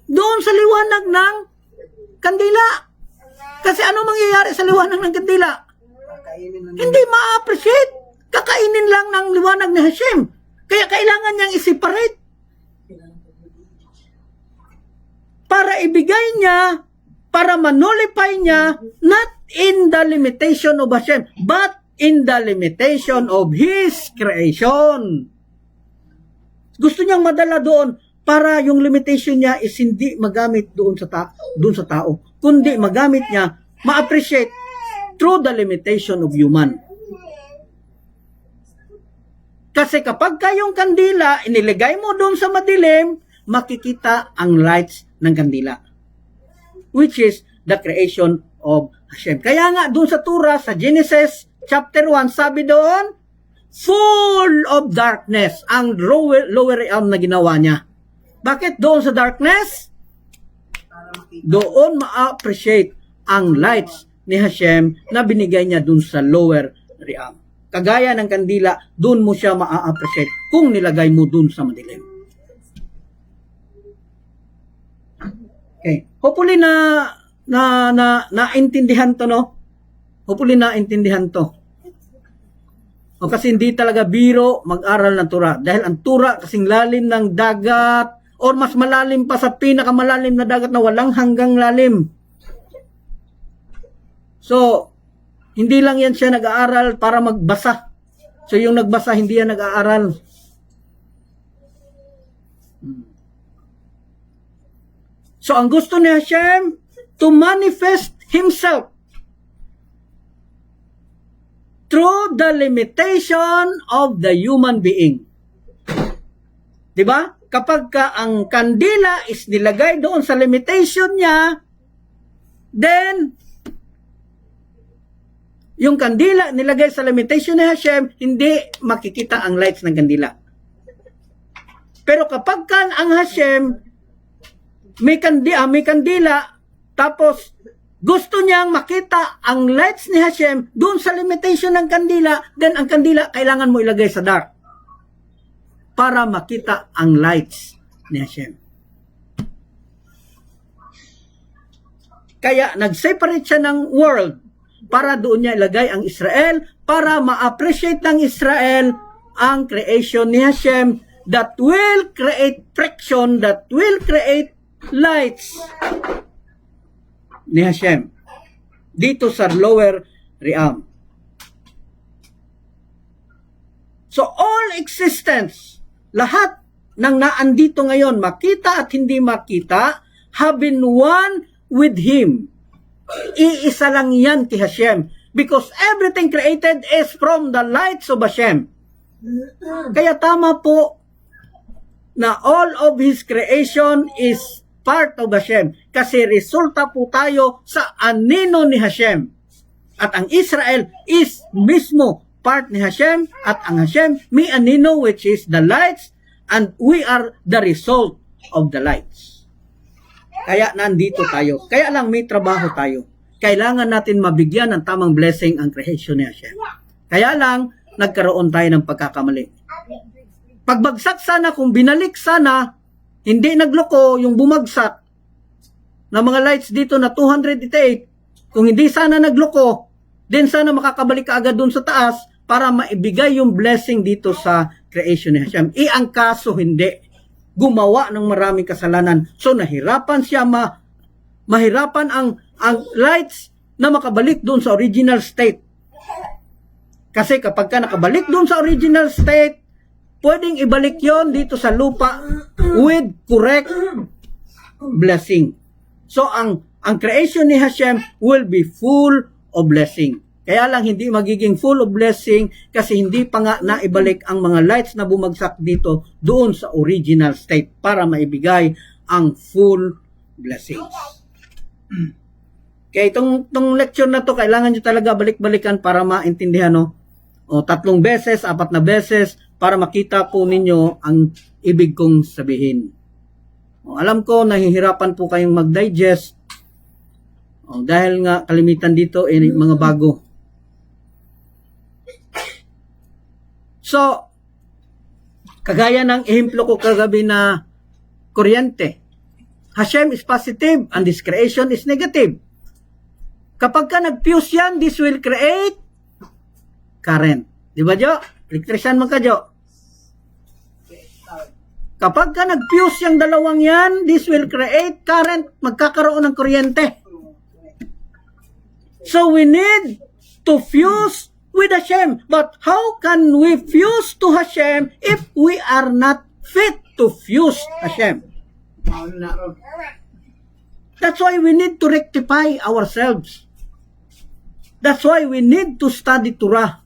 doon sa liwanag ng kandila. Kasi ano mangyayari sa liwanag ng kandila? Hindi ma-appreciate. Kakainin lang ng liwanag ni Hashem. Kaya kailangan niyang i-separate. Para ibigay niya, para manulipay niya, not in the limitation of Hashem, but in the limitation of His creation. Gusto niyang madala doon para yung limitation niya is hindi magamit doon sa tao, kundi magamit niya, ma-appreciate through the limitation of human. Kasi kapag kayong kandila, iniligay mo doon sa madilim, makikita ang lights ng kandila, which is the creation of Hashem. Kaya nga doon sa Torah, sa Genesis chapter 1, sabi doon, full of darkness ang lower realm na ginawa niya. Bakit doon sa darkness? Doon ma-appreciate ang lights ni Hashem na binigay niya doon sa lower realm. Kagaya ng kandila, doon mo siya ma-appreciate kung nilagay mo doon sa madilim. Okay. Hopefully naintindihan to, no? Hopefully naintindihan to. O kasi hindi talaga biro mag-aral ng Torah. Dahil ang Torah kasing lalim ng dagat or mas malalim pa sa pinakamalalim na dagat na walang hanggang lalim. So, hindi lang yan siya nag-aaral para magbasa. So, yung nagbasa, hindi yan nag-aaral. So, ang gusto ni Hashem, to manifest Himself through the limitation of the human being. 'Di ba? Kapag ka ang kandila is nilagay doon sa limitation niya, then yung kandila nilagay sa limitation ni Hashem, hindi makikita ang lights ng kandila. Pero kapag ka ang Hashem may kandila, tapos gusto niyang makita ang lights ni Hashem doon sa limitation ng kandila, then ang kandila kailangan mo ilagay sa dark para makita ang lights ni Hashem. Kaya nag-separate siya ng world para doon niya ilagay ang Israel, para ma-appreciate ng Israel ang creation ni Hashem that will create friction, that will create lights ni Hashem dito sa lower realm. So all existence, lahat ng naandito ngayon, makita at hindi makita, have been one with Him. Iisa lang yan kay Hashem. Because everything created is from the lights of Hashem. Kaya tama po na all of His creation is part of Hashem. Kasi resulta po tayo sa anino ni Hashem. At ang Israel is mismo part ni Hashem. At ang Hashem, may anino which is the lights. And we are the result of the lights. Kaya nandito tayo. Kaya lang may trabaho tayo. Kailangan natin mabigyan ng tamang blessing ang creation ni Hashem. Kaya lang, nagkaroon tayo ng pagkakamali. Pagbagsak sana, kung binalik sana, hindi nagloko yung bumagsak na mga lights dito na 288, kung hindi sana nagloko, din sana makakabalik ka agad dun sa taas para maibigay yung blessing dito sa creation ni Hashem. Ang kaso hindi. Gumawa ng maraming kasalanan. So nahirapan siya mahirapan ang lights na makabalik doon sa original state. Kasi kapag ka nakabalik doon sa original state, pwedeng ibalik yon dito sa lupa with correct blessing. So ang creation ni Hashem will be full of blessing. Kaya lang hindi magiging full of blessing kasi hindi pa nga naibalik ang mga lights na bumagsak dito doon sa original state para maibigay ang full blessings. Kaya itong lecture na to kailangan nyo talaga balik-balikan para maintindihan, no? O 3 beses, 4 na beses para makita po ninyo ang ibig kong sabihin. O, alam ko nahihirapan po kayong mag-digest dahil nga kalimitan dito mga bago. So, kagaya ng ehemplo ko kagabi na kuryente. Hashem is positive and this creation is negative. Kapag ka nag-fuse yan, this will create current. Di ba, Jo? Electrician man ka, Jo. Kapag ka nag-fuse yung dalawang yan, this will create current. Magkakaroon ng kuryente. So, we need to fuse with Hashem. But how can we fuse to Hashem if we are not fit to fuse Hashem? That's why we need to rectify ourselves. That's why we need to study Torah.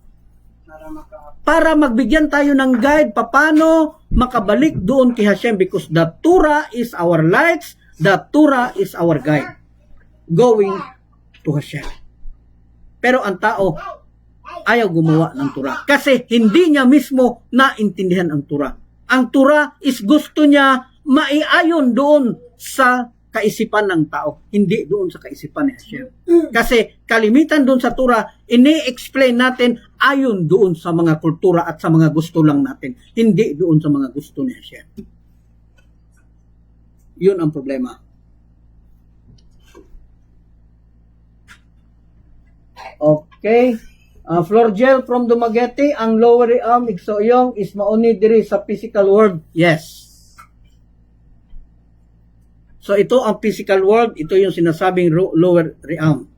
Para magbigyan tayo ng guide paano makabalik doon kay Hashem because the Torah is our lights, the Torah is our guide. Going to Hashem. Pero ang tao, ayaw gumawa ng Torah. Kasi hindi niya mismo naintindihan ang Torah. Ang Torah is gusto niya maiayon doon sa kaisipan ng tao. Hindi doon sa kaisipan ni Hashem. Kasi kalimitan doon sa Torah, ini-explain natin ayon doon sa mga kultura at sa mga gusto lang natin. Hindi doon sa mga gusto ni Hashem. Yun ang problema. Okay. Florgel from Dumaguete, ang lower realm, igsoyong, is mauni diri sa physical world. Yes. So ito ang physical world, ito yung sinasabing lower realm.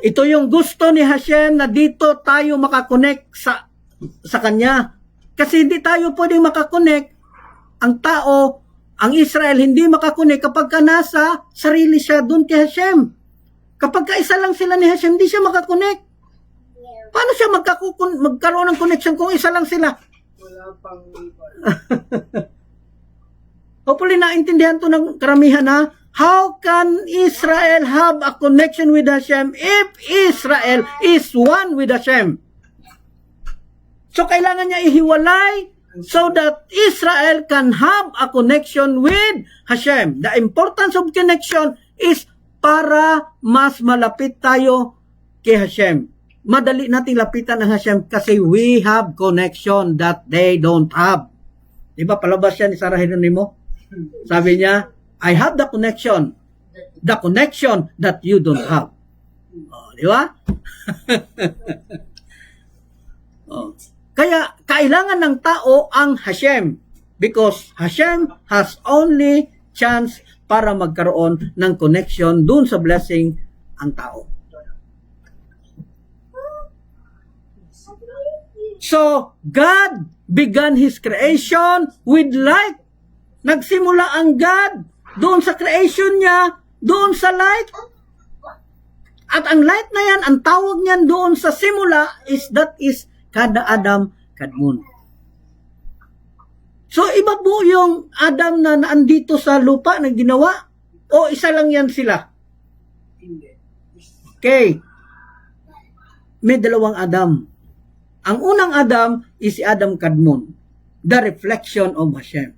Ito yung gusto ni Hashem na dito tayo makakonect sa Kanya. Kasi hindi tayo pwedeng makakonect. Ang tao, ang Israel, hindi makakonect kapag ka nasa sarili siya doon kay Hashem. Kapag ka isa lang sila ni Hashem, hindi siya makakonect. Paano siya magkaroon ng connection kung isa lang sila? Wala pang Hopefully naintindihan to ng karamihan na how can Israel have a connection with Hashem if Israel is one with Hashem? So kailangan niya ihiwalay so that Israel can have a connection with Hashem. The importance of connection is para mas malapit tayo kay Hashem. Madali nating lapitan ng Hashem kasi we have connection that they don't have. Diba palabas yan ni Sarah Geronimo? Sabi niya, I have the connection that you don't have. Oh, di ba? Oh. Kaya kailangan ng tao ang Hashem because Hashem has only chance para magkaroon ng connection dun sa blessing ang tao. So, God began His creation with light. Nagsimula ang God doon sa creation niya, doon sa light. At ang light na yan, ang tawag niyan doon sa simula that is kada Adam kadmon. So, iba po yung Adam na naandito sa lupa na ginawa? O isa lang yan sila? hindi. Okay. May dalawang Adam. Ang unang Adam is si Adam kadmon, the reflection of Hashem.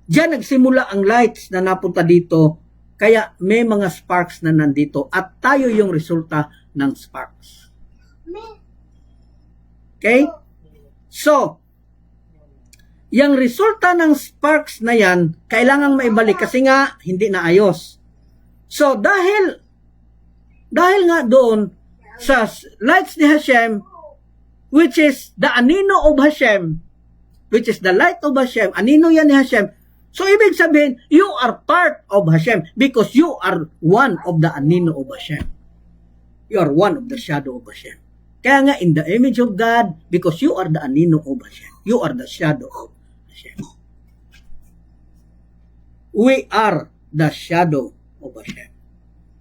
Diyan nagsimula ang lights na napunta dito, kaya may mga sparks na nandito at tayo yung resulta ng sparks. Okay? So, yung resulta ng sparks na yan, kailangang maibalik kasi nga hindi na ayos. So, dahil nga doon sa lights ni Hashem, which is the anino of Hashem, which is the light of Hashem, anino yan ni Hashem. So, ibig sabihin, you are part of Hashem because you are one of the anino of Hashem. You are one of the shadow of Hashem. Kaya nga, in the image of God, because you are the anino of Hashem. You are the shadow of Hashem. We are the shadow of Hashem.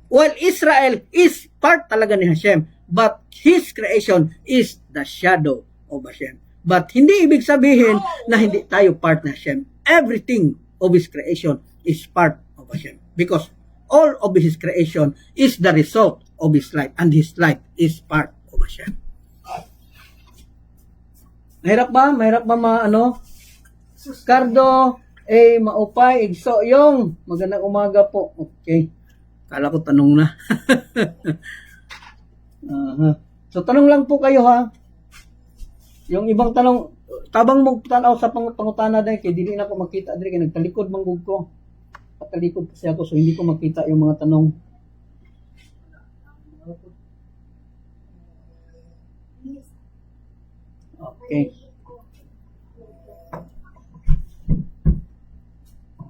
While Israel is part talaga ni Hashem, but His creation is the shadow of Hashem. But hindi ibig sabihin na hindi tayo part ng Hashem. Everything of His creation is part of Hashem. Because all of His creation is the result of His light. And His light is part of Hashem. Mahirap ba? Mahirap ba Cardo, maupay, igso yung. Magandang umaga po. Okay. Kala ko tanong na. So, tanong lang po kayo ha. Yung ibang tanong, tabang mo tanaw sa pangutana dahil kaya dili na ako makita dahil kaya nagtalikod manggug ko. Patalikod kasi ako so hindi ko makita yung mga tanong. Okay.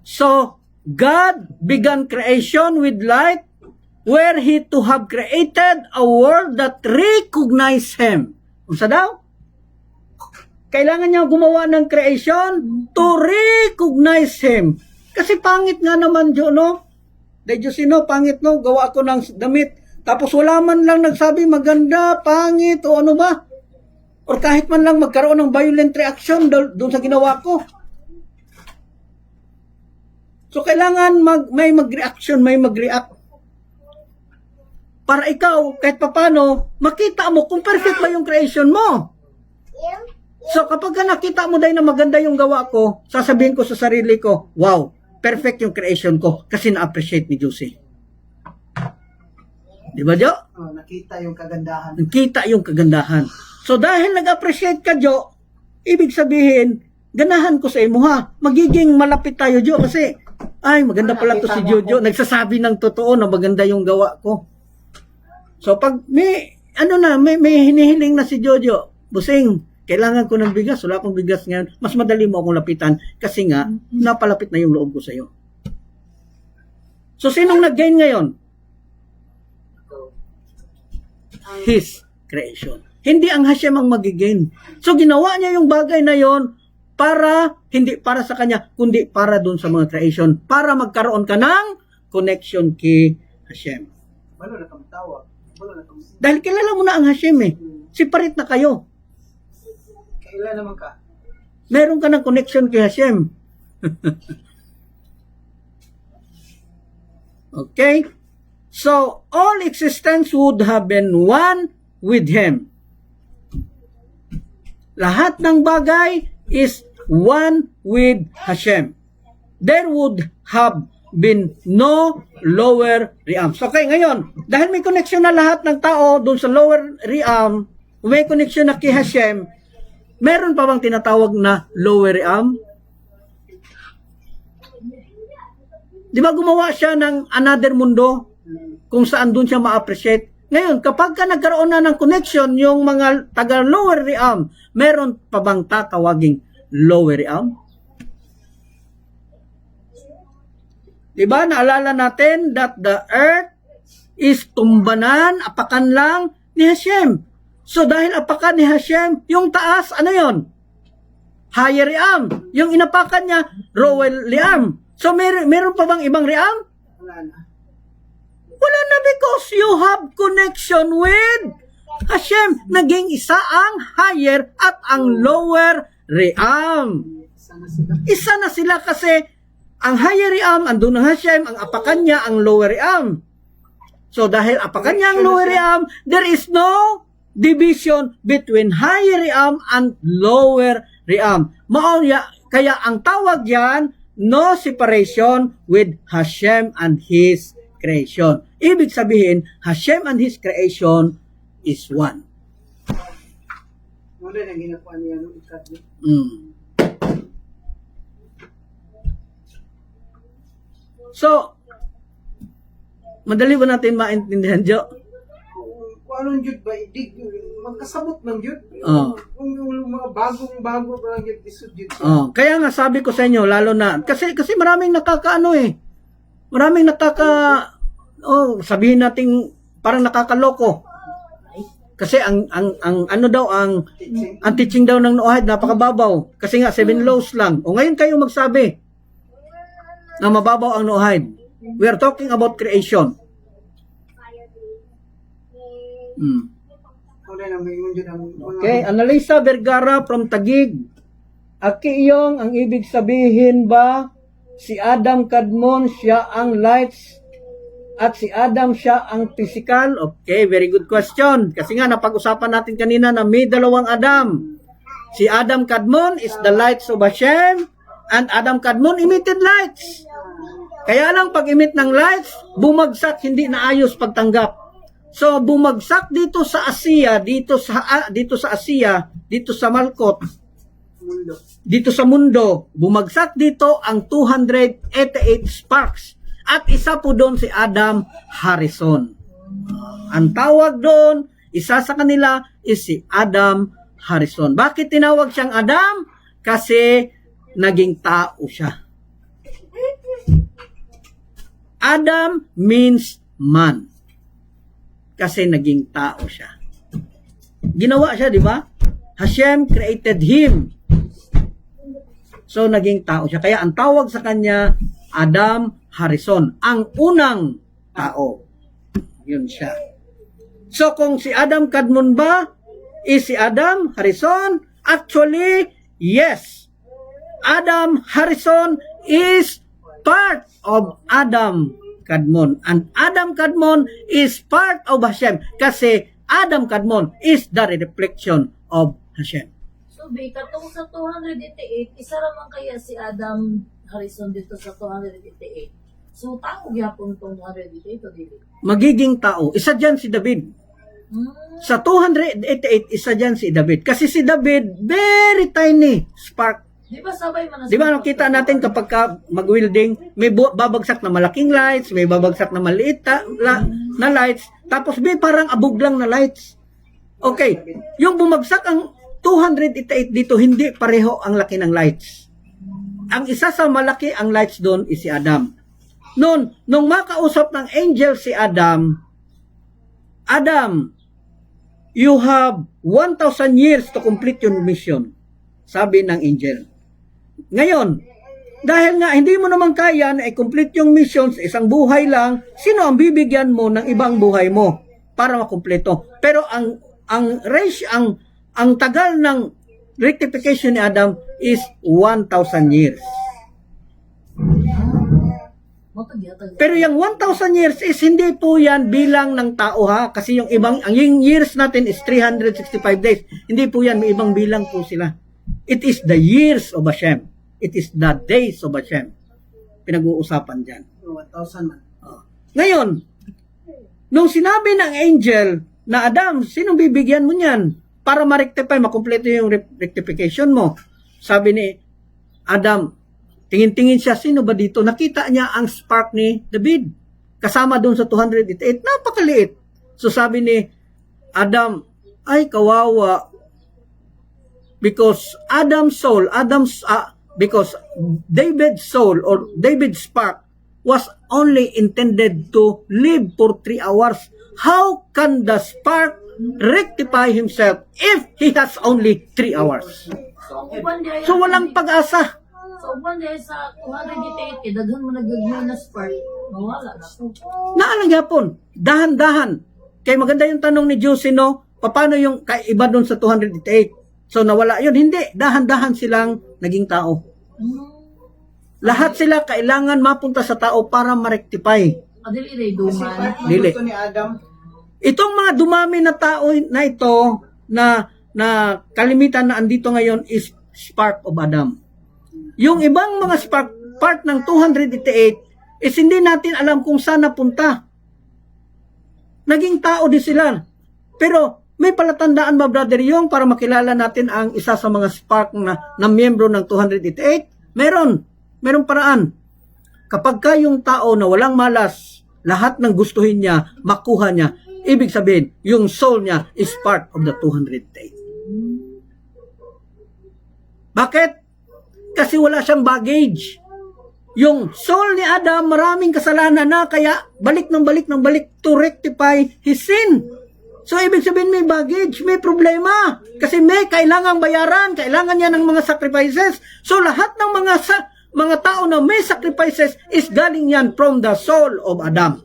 So, God began creation with light where He to have created a world that recognize Him. Unsa daw? Kailangan niya gumawa ng creation to recognize Him. Kasi pangit nga naman, Jo, no? Dahil Diyos, pangit, no? Gawa ako ng damit. Tapos wala man lang nagsabi maganda, pangit, o ano ba? Or kahit man lang magkaroon ng violent reaction doon sa ginawa ko. So, kailangan may mag-reaction, may mag-react. Para ikaw, kahit papano, makita mo kung perfect ba yung creation mo. So, kapag nakita mo dahil na maganda yung gawa ko, sasabihin ko sa sarili ko, wow, perfect yung creation ko kasi na-appreciate ni Josie. Di ba, Jo? Oh, nakita yung kagandahan. Nakita yung kagandahan. So, dahil nag-appreciate ka, Jo, ibig sabihin, ganahan ko sa imo ha. Magiging malapit tayo, Jo, kasi, ay, maganda pala to si Jojo. Nagsasabi ng totoo na maganda yung gawa ko. So, pag may hinihiling na si Jojo, busing, kailangan ko ng bigas, wala akong bigas ngayon, mas madali mo akong lapitan kasi nga, napalapit na yung loob ko sa iyo. So, sinong nag-gain ngayon? His creation. Hindi ang Hashem ang mag-gain. So, ginawa niya yung bagay na yon para, hindi para sa kanya, kundi para doon sa mga creation, para magkaroon ka ng connection kay Hashem. Wala na kang tawag. Wala na kang... Dahil kilala mo na ang Hashem eh. Separate na kayo. Kailan naman ka? meron ka ng connection kay Hashem. Okay? So, all existence would have been one with Him. Lahat ng bagay is one with Hashem. There would have been no lower realm. So, okay, ngayon, dahil may connection na lahat ng tao doon sa lower realm, may connection na kay Hashem, meron pa bang tinatawag na lower realm? Di ba gumawa siya ng another mundo kung saan doon siya ma-appreciate? Ngayon, kapag ka nagkaroon na ng connection yung mga taga lower realm, meron pa bang tatawaging lower realm? Di ba? Naalala natin that the earth is tumbanan, apakan lang ni Hashem. So dahil apakan ni Hashem, yung taas, ano yon? Higher realm. Yung inapakan niya, lower realm. So, meron pa bang ibang realm? Wala na. Wala na because you have connection with Hashem. Naging isa ang higher at ang lower realm. Sana sila. Isa na sila kasi ang higher realm, andun ang Hashem, ang apakan niya, ang lower realm. So, dahil apakan niya ang lower realm, there is no division between higher realm and lower realm. Kaya ang tawag yan, no separation with Hashem and His creation. Ibig sabihin, Hashem and His creation is one. Wala na ginakuha niya nung ikat niya. So, madali ba natin maintindihan, Jo? Kung anong Diyod ba, magkasabot ng Diyod. Oo. Kung yung mga bagong-bago pa lang Diyod, isod Diyod. Kaya nga sabi ko sa inyo, lalo na, kasi maraming nakakaano maraming sabihin natin parang nakakaloko. Kasi ang ano daw, ang teaching daw ng Noahide, napakababaw. Kasi nga, 7 laws lang. O ngayon kayo magsabi na mababaw ang Noahide. We are talking about creation. Wala na may Diyod ang mga... Okay, Analisa Vergara from Taguig. Aki iyong ang ibig sabihin ba si Adam Kadmon siya ang lights at si Adam siya ang physical? Okay, very good question. Kasi nga napag-usapan natin kanina na may dalawang Adam. Si Adam Kadmon is the lights of Hashem and Adam Kadmon emitted lights. Kaya lang pag emit ng lights, bumagsak, hindi naayos pagtanggap. So bumagsak dito sa Asia, dito sa Asia, dito sa Malkot, mundo. dito sa mundo, bumagsak dito ang 288 sparks. At isa po doon si Adam Harrison. Ang tawag doon, isa sa kanila is si Adam Harrison. Bakit tinawag siyang Adam? Kasi naging tao siya. Adam means man. Kasi naging tao siya. Ginawa siya, di ba? Hashem created him. So, naging tao siya. Kaya ang tawag sa kanya, Adam Harrison. Ang unang tao. Yun siya. So, kung si Adam Kadmon ba, is si Adam Harrison? Actually, yes. Adam Harrison is part of Adam Kadmon. And Adam Kadmon is part of Hashem. Kasi Adam Kadmon is the reflection of Hashem. So, katong sa 288, isa naman kaya si Adam Harrison dito sa 288. So, tao gyapon tong 288 o dili? Magiging tao. Isa dyan si David. Sa 288, isa dyan si David. Kasi si David, very tiny spark. Di ba sabay man? Di ba nakita natin kapag ka mag-welding, may babagsak na malaking lights, may babagsak na maliit na lights, tapos may parang abog lang na lights. Okay, yung bumagsak ang 288 dito, hindi pareho ang laki ng lights. Ang isa sa malaki ang lights doon is si Adam. Nung makausap ng angel si Adam, Adam, you have 1,000 years to complete your mission. Sabi ng angel. Ngayon, dahil nga hindi mo naman kaya na i-complete yung mission sa isang buhay lang, sino ang bibigyan mo ng ibang buhay mo para makumpleto? Pero ang tagal ng rectification ni Adam is 1,000 years. Pero yung 1,000 years is hindi po yan bilang ng tao ha. Kasi yung yung years natin is 365 days. Hindi po yan, may ibang bilang po sila. It is the years of Hashem. It is the days of Hashem. Pinag-uusapan dyan. 1,000 man. Ngayon, nung sinabi ng angel na Adam, sinong bibigyan mo niyan? Para ma-rectify, makumpleto yung rectification mo. Sabi ni Adam, tingin-tingin siya, sino ba dito? Nakita niya ang spark ni David. Kasama doon sa 288, napakaliit. So sabi ni Adam, ay kawawa. Because because David's soul or David's spark was only intended to live for 3 hours. How can the spark rectify himself if he has only 3 hours? So walang pag-asa. So, one day sa 288, daghan mo nagagmay na spark, mawala na po. Naalagapon, dahan-dahan. Kaya maganda yung tanong ni Josie, no? Paano yung kaiba doon sa 288? So, nawala yun. Hindi. Dahan-dahan silang naging tao. Lahat sila kailangan mapunta sa tao para ma-rectify. Adili ray Kasi duman. part ng Dili. gusto ni Adam, Itong mga dumami na tao na ito, na kalimitan na andito ngayon is spark of Adam. Yung ibang mga spark, part ng 288, is hindi natin alam kung saan napunta. Naging tao din sila. Pero, may palatandaan ba, Brother Yong, para makilala natin ang isa sa mga spark na miyembro ng 288? Meron paraan. Kapag ka yung tao na walang malas, lahat ng gustuhin niya, makuha niya, ibig sabihin, yung soul niya is part of the 288. Bakit? Kasi wala siyang baggage. Yung soul ni Adam, maraming kasalanan na, kaya balik to rectify his sin. So, ibig sabihin may baggage, may problema. Kasi may kailangang bayaran, kailangan niya ng mga sacrifices. So, lahat ng mga tao na may sacrifices is galing yan from the soul of Adam.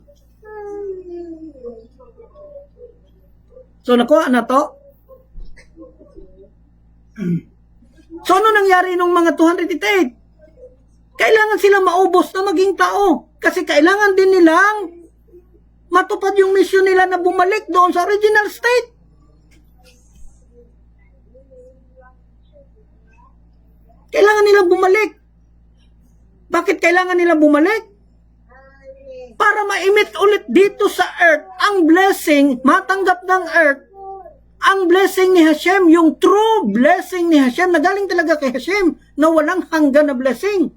So, nakuha na to? So, ano nangyari nung mga 288? Kailangan silang maubos na maging tao. Kasi kailangan din nilang matupad yung mission nila na bumalik doon sa original state. Kailangan nilang bumalik. Bakit kailangan nilang bumalik? Para ma-emit ulit dito sa earth ang blessing, matanggap ng earth ang blessing ni Hashem, yung true blessing ni Hashem, na galing talaga kay Hashem, na walang hanggan na blessing.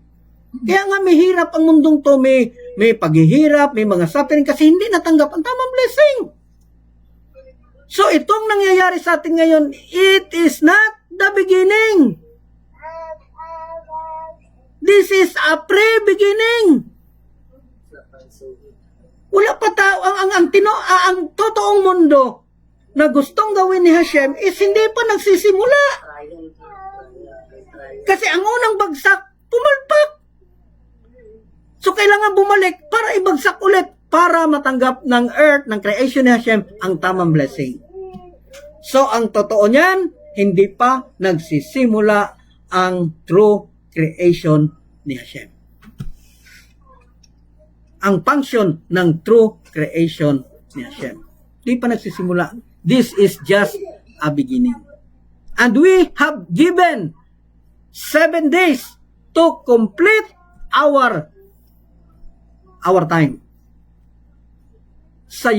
Kaya nga may hirap ang mundong to, may paghihirap, may mga suffering, kasi hindi natanggap ang tamang blessing. So itong nangyayari sa atin ngayon, it is not the beginning. This is a pre-beginning. Wala pa tao, ang totoong mundo na gustong gawin ni Hashem is hindi pa nagsisimula. Kasi ang unang bagsak, pumalpak. So, kailangan bumalik para ibagsak ulit para matanggap ng earth, ng creation ni Hashem, ang tamang blessing. So, ang totoo niyan, hindi pa nagsisimula ang true creation ni Hashem. Ang function ng true creation ni Hashem. Hindi pa nagsisimula. This is just a beginning. And we have given 7 days to complete our time. Sa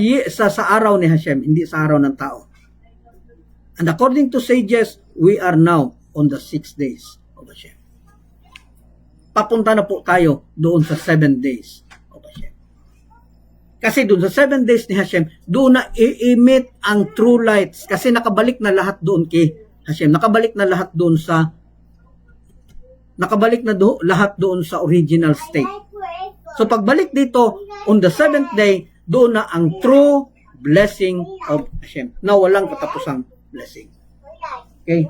araw ni Hashem, hindi sa araw ng tao. And according to sages, we are now on the 6 days of Hashem. Papunta na po tayo doon sa 7 days of Hashem. Kasi doon sa 7 days ni Hashem, doon na i-emit ang true lights. Kasi nakabalik na lahat doon kay Hashem. Nakabalik na lahat doon sa original state. So pagbalik dito, on the 7th day, doon na ang true blessing of Hashem. Na walang katapusang blessing. Okay?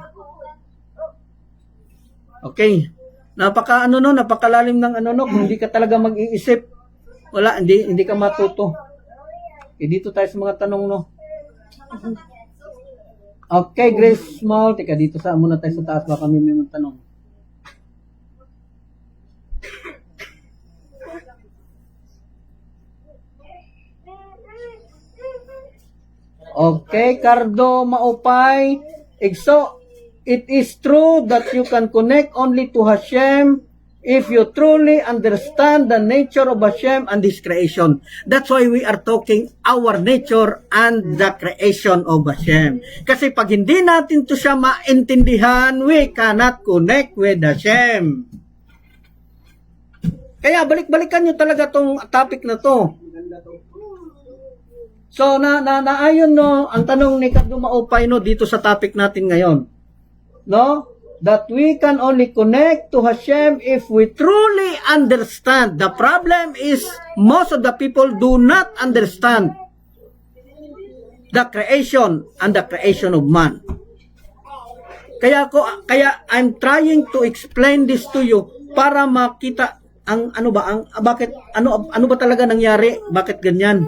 Okay. Napakalalim ng kung hindi ka talaga mag-iisip, wala, hindi ka matuto. Dito tayo sa mga tanong, no? Okay, Grace Small. Teka, dito sa muna tayo sa taas. Baka may mga tanong. Okay, Cardo Maupay. So, it is true that you can connect only to Hashem if you truly understand the nature of Hashem and His creation. That's why we are talking our nature and the creation of Hashem. Kasi pag hindi natin to siya maintindihan, we cannot connect with Hashem. Kaya balik-balikan nyo talaga tong topic na to. So, naayon no, ang tanong ni Cardo Maupay no, dito sa topic natin ngayon. No? That we can only connect to Hashem if we truly understand. The problem is most of the people do not understand the creation and the creation of man. Kaya I'm trying to explain this to you para makita ang bakit ano ba talaga nangyari? Bakit ganyan?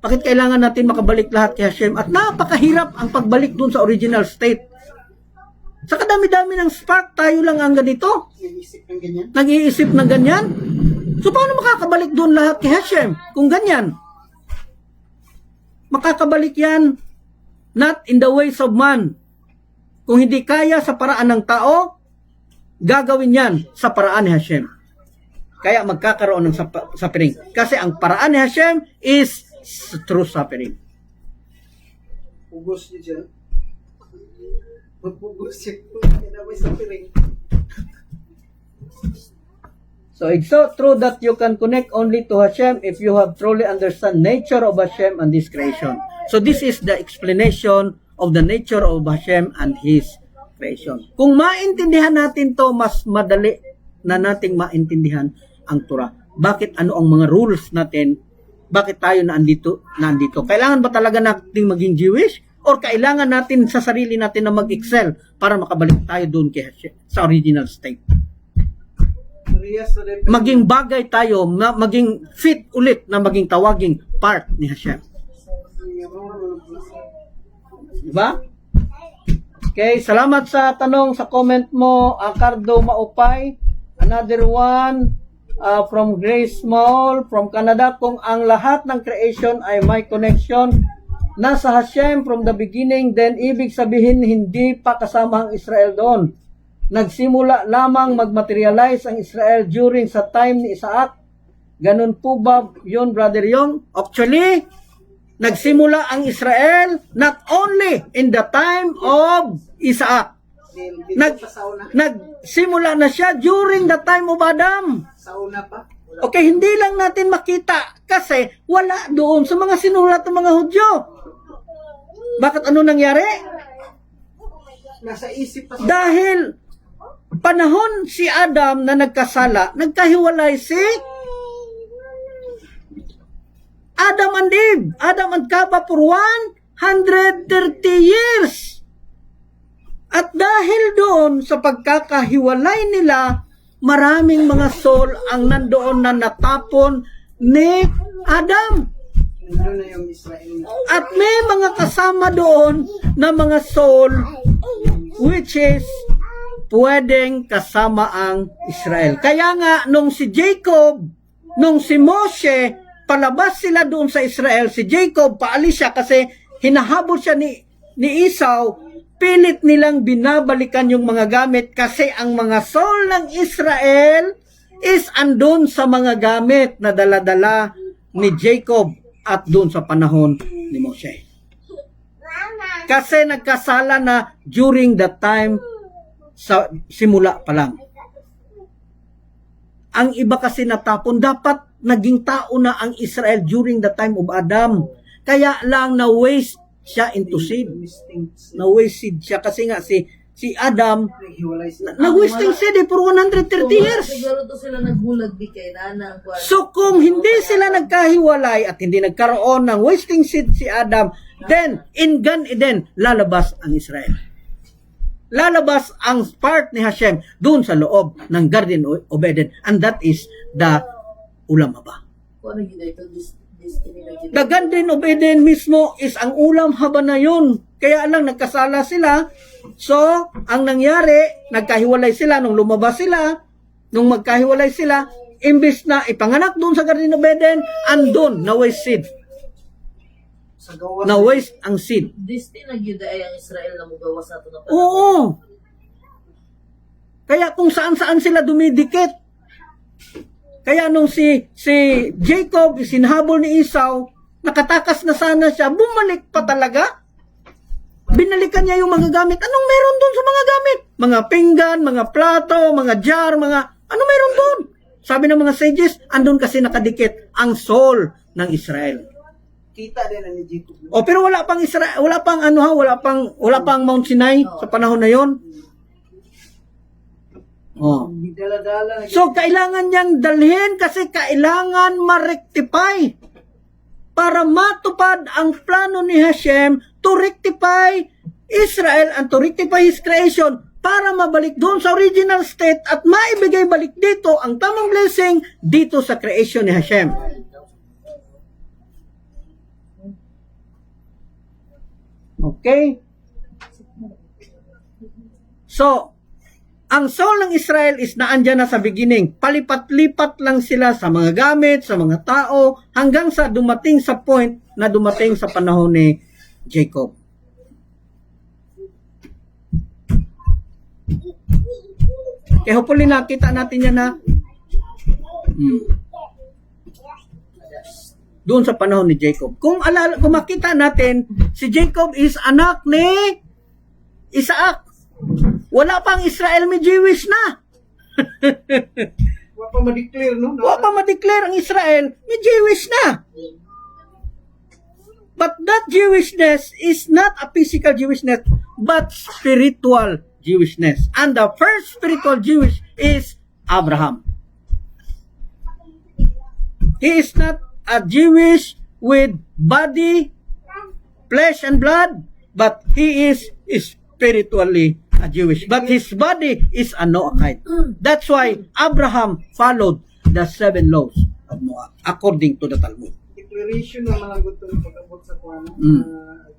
Bakit kailangan natin makabalik lahat kay Hashem? At napakahirap ang pagbalik dun sa original state. Sa kadami-dami ng spark, tayo lang ang ganito. Nag-iisip ng ganyan. So, paano makakabalik doon lahat kay Hashem? Kung ganyan. Makakabalik yan, not in the ways of man. Kung hindi kaya sa paraan ng tao, gagawin yan sa paraan ni Hashem. Kaya magkakaroon ng suffering. Kasi ang paraan ni Hashem is true suffering. Pugos niya dyan. Magpugos siya. Kaya may suffering. So it's so true that you can connect only to Hashem if you have truly understand nature of Hashem and His creation. So this is the explanation of the nature of Hashem and His creation. Kung maintindihan natin to, mas madali na nating maintindihan ang Torah. Bakit ano ang mga rules natin? Bakit tayo nandito? Kailangan ba talaga nating maging Jewish? Or kailangan natin sa sarili natin na mag-excel para makabalik tayo doon kay Hashem, sa original state? Maging bagay tayo, maging fit ulit na maging tawaging part ni Hashem. Diba? Okay, salamat sa tanong, sa comment mo, Cardo Maupay. Another one from Grace Small from Canada. Kung ang lahat ng creation ay may connection nasa Hashem from the beginning, then ibig sabihin hindi pa kasama ang Israel doon. Nagsimula lamang magmaterialize ang Israel during sa time ni Isaac. Ganun po ba yun, Brother Yong? Actually, nagsimula ang Israel not only in the time of Isaac. Nagsimula na siya during the time of Adam. Sauna pa. Okay, hindi lang natin makita kasi wala doon sa mga sinulat ng mga Hudyo. Bakit ano nangyari? Nasa isip pa. Dahil panahon si Adam na nagkasala, nagkahiwalay si Adam and Eve. Adam and Kaba for 130 years. At dahil doon sa pagkakahiwalay nila, maraming mga soul ang nandoon na natapon ni Adam. Nandun na yung Israel. At may mga kasama doon na mga soul which is pwedeng kasama ang Israel. Kaya nga, nung si Jacob, nung si Moshe, palabas sila doon sa Israel, si Jacob, paalis siya kasi hinahabol siya ni Esau, pilit nilang binabalikan yung mga gamit kasi ang mga soul ng Israel is andun sa mga gamit na dala-dala ni Jacob at doon sa panahon ni Moshe. Kasi nagkasala na during that time sa simula pa lang. Ang iba kasi natapon, dapat naging tao na ang Israel during the time of Adam. Kaya lang na-waste siya into seed. Na-waste seed siya kasi nga si Adam nag-wasting seed for 130 years. Siguro to sila nagbulag di kay nana. So kung hindi sila nagkahiwalay at hindi nagkaroon ng wasting seed si Adam, then in Gan Eden lalabas ang Israel. Lalabas ang part ni Hashem doon sa loob ng Garden of Eden, and that is the Ulam Haba. Kung ano yun ito, Destiny na yun. The Garden of Eden mismo is ang ulam haba na yun. Kaya lang nagkasala sila. So, ang nangyari, nagkahiwalay sila. Nung lumabas sila, nung magkahiwalay sila, imbis na ipanganak doon sa Garden of Eden, andun, na-waste seed. Sa gawas. Na-waste ang seed. Destiny na yun ay ang Israel na mugawas na ito na Oo. Kaya kung saan-saan sila dumidikit. Kaya nung si Jacob, sinhabol ni Esau, nakatakas na sana siya, bumalik pa talaga. Binalikan niya yung mga gamit. Anong meron doon sa mga gamit? Mga pinggan, mga plato, mga jar, ano meron doon? Sabi ng mga sages, andun kasi nakadikit ang soul ng Israel. Kita din na ni Jacob. O pero wala pang Israel, wala pang Mount Sinai sa panahon na 'yon. Oh. Hindi dala-dala. So kailangan niyang dalhin kasi kailangan ma-rectify para matupad ang plano ni Hashem to rectify Israel and to rectify His creation para mabalik doon sa original state at maibigay balik dito ang tamang blessing dito sa creation ni Hashem. Okay? So, ang soul ng Israel is naandyan na sa beginning. Palipat-lipat lang sila sa mga gamit, sa mga tao, hanggang sa dumating sa point na dumating sa panahon ni Jacob. Kaya hopefully nakita natin yan na doon sa panahon ni Jacob. Kung makita natin, si Jacob is anak ni Isaac. Wala pang Israel, may Jewish na. Wala pa ma-declare, no? Wala pa ma-declare ang Israel, may Jewish na. But that Jewishness is not a physical Jewishness, but spiritual Jewishness. And the first spiritual Jewish is Abraham. He is not a Jewish with body, flesh and blood, but he is spiritually a Jewish. But his body is a Noahide. That's why Abraham followed the 7 laws of Noah, according to the Talmud. Declaration ng mga gusto ng pag-abot sa kuwan.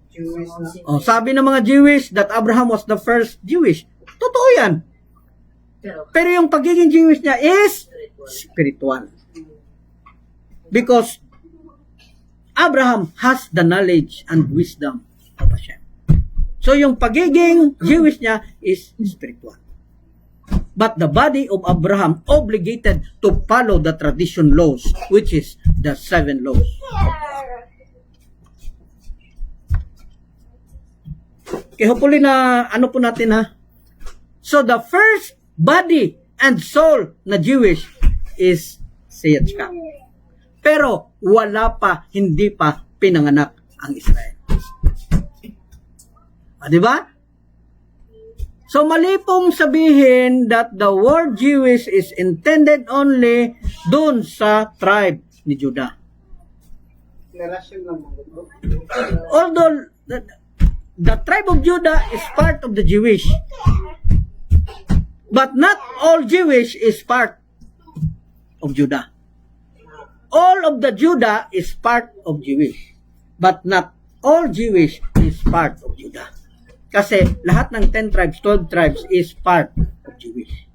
Jewish na. Oh, sabi ng mga Jewish that Abraham was the first Jewish. Totoo yan. Pero yung pagiging Jewish niya is spiritual. Because Abraham has the knowledge and wisdom of Hashem. So yung pagiging Jewish niya is spiritual. But the body of Abraham obligated to follow the tradition laws, which is the 7 laws. Okay, hopefully na ano po natin ha. So the first body and soul na Jewish is si Yitzchak. Pero hindi pa pinanganak ang Israel. Diba? So mali pong sabihin that the word Jewish is intended only dun sa tribe ni Judah. Declaration lang mga gusto. Although the tribe of Judah is part of the Jewish, but not all Jewish is part of Judah. All of the Judah is part of Jewish, but not all Jewish is part of Judah. Kasi lahat ng 10 tribes, 12 tribes is part of Jewish.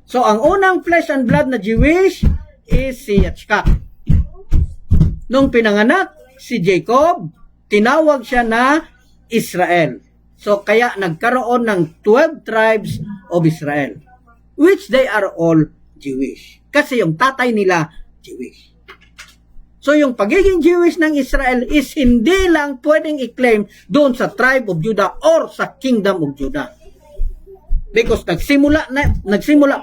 So ang unang flesh and blood na Jewish is si Yitzchak. Nung pinanganak si Jacob, tinawag siya na Israel. So kaya nagkaroon ng 12 tribes of Israel, which they are all Jewish. Kasi yung tatay nila, Jewish. So yung pagiging Jewish ng Israel is hindi lang pwedeng i-claim doon sa tribe of Judah or sa kingdom of Judah. Because nagsimula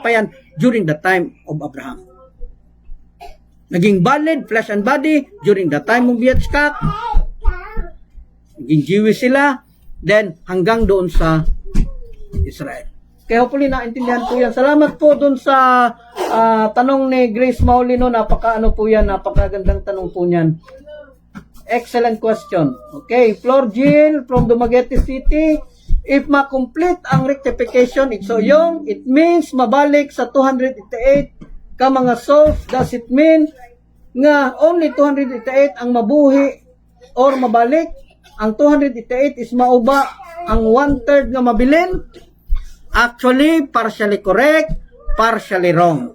pa yan during the time of Abraham. Naging valid, flesh and body, during the time of Yitzchak. Naging Jewish sila, then hanggang doon sa Israel. Kaya hopefully naintindihan po yan. Salamat po doon sa tanong ni Grace Maulino. Napakagandang tanong po niyan. Excellent question. Okay, Flor Jill from Dumaguete City. If ma-complete ang rectification, it means mabalik sa 288 ka mga souls. Does it mean nga only 288 ang mabuhi or mabalik. Ang 288 is mauba ang 1/3 nga mabilin. Actually, partially correct, partially wrong.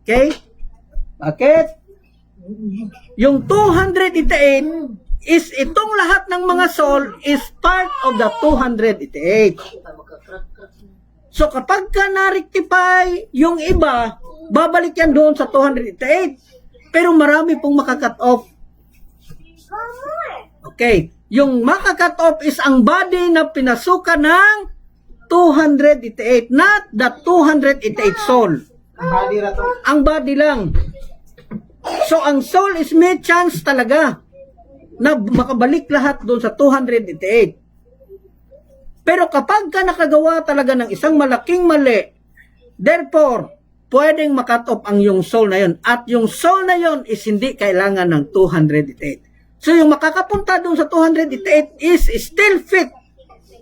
Okay? Bakit? Yung 288 is itong lahat ng mga soul is part of the 288. So kapag ka na-rectify yung iba, babalik yan doon sa 288. Pero marami pong makakat off. Okay. Yung makakat off is ang body na pinasukan ng 288, not the 288 soul. Ang body ra to. Ang body lang. So ang soul is may chance talaga na makabalik lahat doon sa 288. Pero kapag ka nakagawa talaga ng isang malaking mali, therefore, pwedeng makat off ang yung soul na yon. At yung soul na yon is hindi kailangan ng 288. So yung makakapunta doon sa 288 is still fit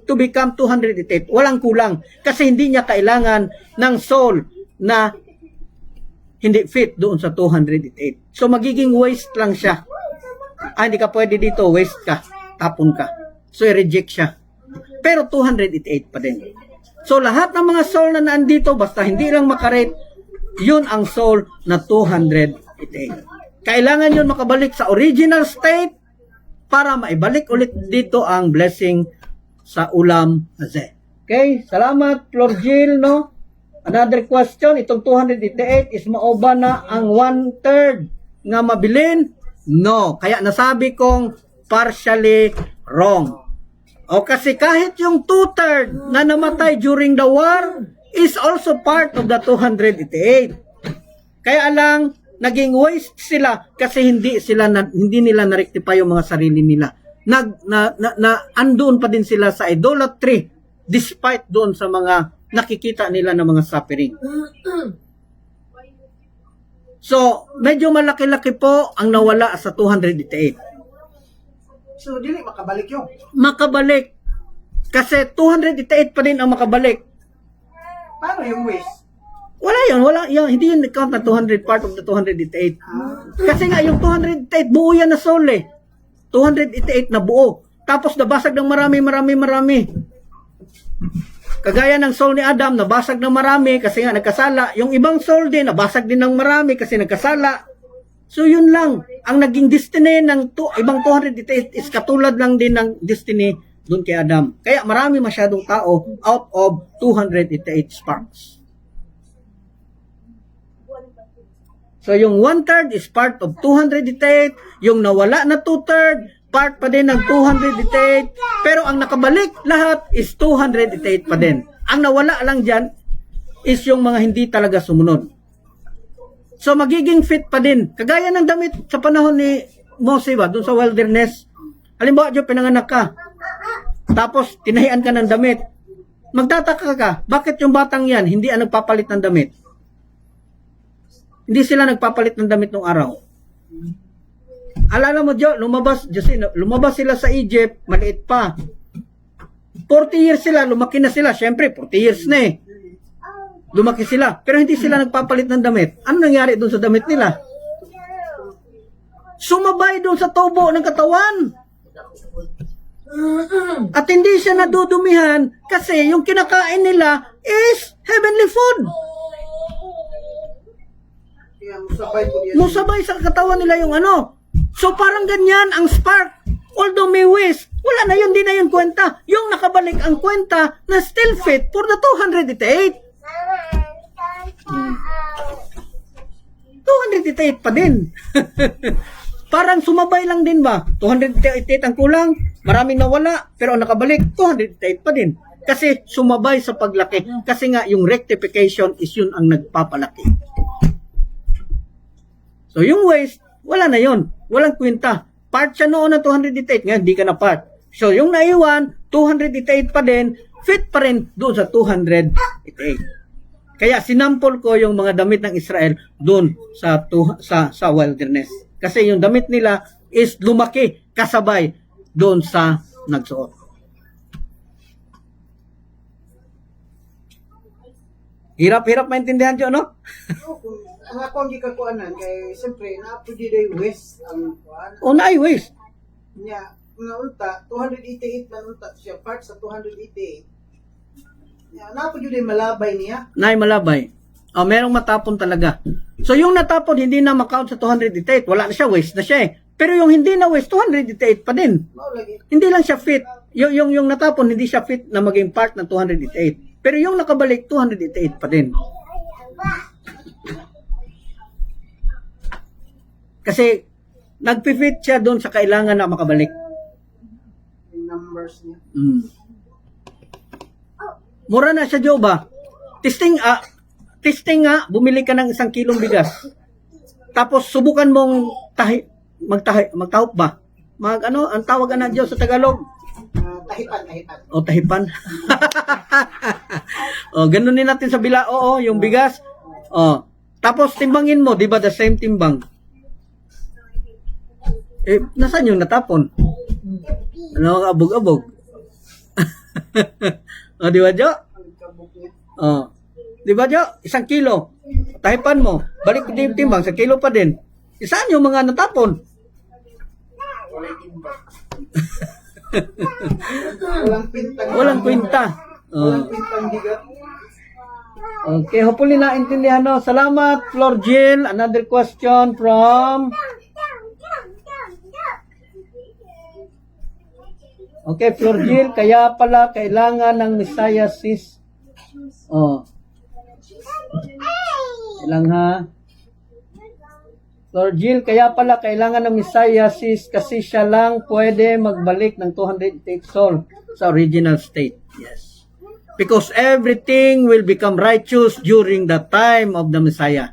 to become 288. Walang kulang. Kasi hindi niya kailangan ng soul na hindi fit doon sa 288. So magiging waste lang siya. Hindi ka pwede dito, waste ka. Tapon ka. So i-reject siya. Pero 288 pa din. So lahat ng mga soul na naandito, basta hindi lang makarate, yun ang soul na 288. Kailangan yun makabalik sa original state para maibalik ulit dito ang blessing sa ulam Hazeh. Okay, salamat Lord Jill, no? Another question, itong 288 is maoba na ang 1/3 nga mabilin? No, kaya nasabi kong partially wrong. O kasi kahit yung 2/3 na namatay during the war is also part of the 288. Kaya lang, naging waste sila kasi hindi nila na-rectify yung mga sarili nila. Andoon pa din sila sa idolatry despite doon sa mga nakikita nila ng mga suffering. So, medyo malaki-laki po ang nawala sa 288. So, dili makabalik yun. Makabalik. Kasi 288 pa din ang makabalik. Paano yung waste? Wala yun, hindi yun count na 200 part of the 288. Kasi nga yung 288 buo yan na soul eh. 288 na buo. Tapos nabasag ng marami. Kagaya ng soul ni Adam, nabasag ng marami kasi nga nagkasala. Yung ibang soul din, nabasag din ng marami kasi nagkasala. So yun lang. Ang naging destiny ng ibang 288 is katulad lang din ng destiny doon kay Adam. Kaya marami masyadong tao out of 288 sparks. So yung 1/3 is part of 288, yung nawala na 2/3, part pa din ng 288, pero ang nakabalik lahat is 288 pa din. Ang nawala lang dyan is yung mga hindi talaga sumunod. So magiging fit pa din. Kagaya ng damit sa panahon ni Moses ba, doon sa wilderness. Halimbawa, Diyo, pinanganak ka. Tapos tinahian ka ng damit. Magtataka ka, bakit yung batang yan hindi ang nagpapalit ng damit? Hindi sila nagpapalit ng damit nung araw. Alala mo, Diyo, lumabas sila sa Egypt, maliit pa. 40 years sila, lumaki na sila. Siyempre, 40 years na eh. Lumaki sila. Pero hindi sila nagpapalit ng damit. Ano nangyari doon sa damit nila? Sumabay doon sa tubo ng katawan. At hindi siya nadudumihan kasi yung kinakain nila is heavenly food. Kaya musabay po yan. Musabay sa katawan nila yung ano. So parang ganyan ang spark. Although may waste, wala na yun, di na yun kwenta. Yung nakabalik ang kwenta na still fit for the 288. 288 pa din. Parang sumabay lang din ba? 288 ang kulang, maraming nawala, pero ang nakabalik, 288 pa din. Kasi sumabay sa paglaki. Kasi nga yung rectification is yun ang nagpapalaki. So yung waste, wala na yun. Walang kwenta. Part siya noon ng 288, ngayon di ka na part. So yung naiwan, 288 pa din, fit pa rin doon sa 288. Kaya sinampol ko yung mga damit ng Israel doon sa wilderness. Kasi yung damit nila is lumaki kasabay doon sa nagsuot. Hirap-hirap maintindihan dyan, no? So, kung ang ako ang gikakuanan kay siyempre naapo di day west ang kuan O na, waste. niya nga unta 288 man unta siya part sa 288 niya naapo di day malabay niya. Nay malabay. O, merong matapon talaga. So, yung natapon, hindi na makount sa 288. Wala na siya, waste na siya eh. Pero yung hindi na waste, 288 pa din. Mao lagi Hindi lang siya fit. Yung natapon, hindi siya fit na maging part ng 288. Pero yung nakabalik, 288 pa din. Kasi, nagpi-fit siya doon sa kailangan na makabalik. yung numbers niya. Mura na siya, Joe ba? Testing nga, bumili ka ng 1 kilong bigas. Tapos, subukan mong magtahop ba? Ang tawag na Diyos sa Tagalog? Tahipan. O, tahipan. O, ganun din natin sa bilao, yung bigas. O, tapos timbangin mo, di ba, the same timbang. Eh, nasaan yung natapon? Ano, abog-abog. O, di ba, Jo? Ang kabuk niya. O, di ba, Jo? 1 kilo. Tahipan mo. Balik yung timbang, 1 kilo pa din. Saan yung mga natapon? Walang pintang. Walang kwenta. Walang pintang bigat. Okay, hopefully naintindihan no. Salamat, Flor Jill. Another question from... Okay, Flor Jill, kaya pala kailangan ng Messiah sis. Oh. Ilang ha? Flor Jill, kaya pala kailangan ng Messiah sis kasi siya lang pwede magbalik ng 208 soul sa original state. Yes. Because everything will become righteous during the time of the Messiah.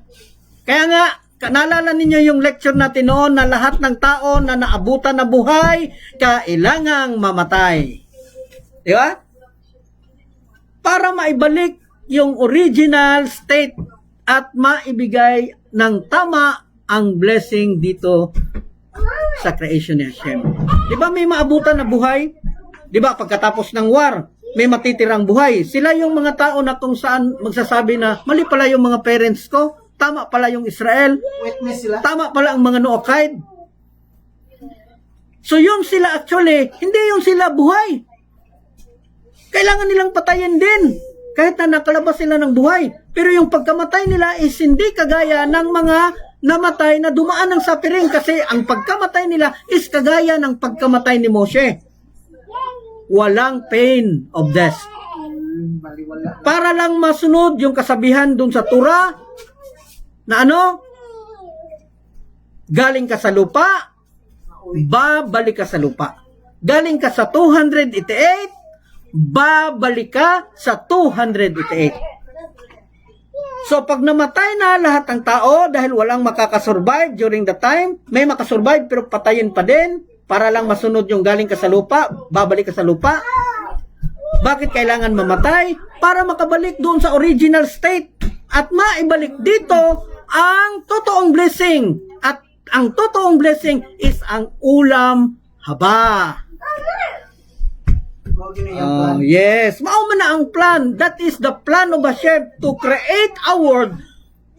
Kaya nga, naalala ninyo yung lecture natin noon na lahat ng tao na naabutan na buhay, kailangang mamatay. Di ba? Para maibalik yung original state at maibigay ng tama ang blessing dito sa creation ni Hashem. Di ba may maabutan na buhay? Di ba pagkatapos ng war, may matitirang buhay. Sila yung mga tao na kung saan magsasabi na mali pala yung mga parents ko, tama pala yung Israel, Witness sila. tama pala ang mga Noahide. So yung sila actually, hindi yung sila buhay. Kailangan nilang patayin din. Kahit na nakalabas sila ng buhay. Pero yung pagkamatay nila is hindi kagaya ng mga namatay na dumaan ng suffering kasi ang pagkamatay nila is kagaya ng pagkamatay ni Moshe. Walang pain of death. Baliwala. Para lang masunod yung kasabihan dun sa Torah na ano? Galing ka sa lupa, babalik ka sa lupa. Galing ka sa 288, babalik ka sa 288. So pag namatay na lahat ng tao dahil walang makakasurvive during the time, may makasurvive pero patayin pa din para lang masunod yung galing ka sa lupa, babalik ka sa lupa. Bakit kailangan mamatay? Para makabalik doon sa original state at maibalik dito ang totoong blessing. At ang totoong blessing is ang ulam haba. Mao gini yung plan. Yes, mao man na ang plan. That is the plan of Hashem to create a world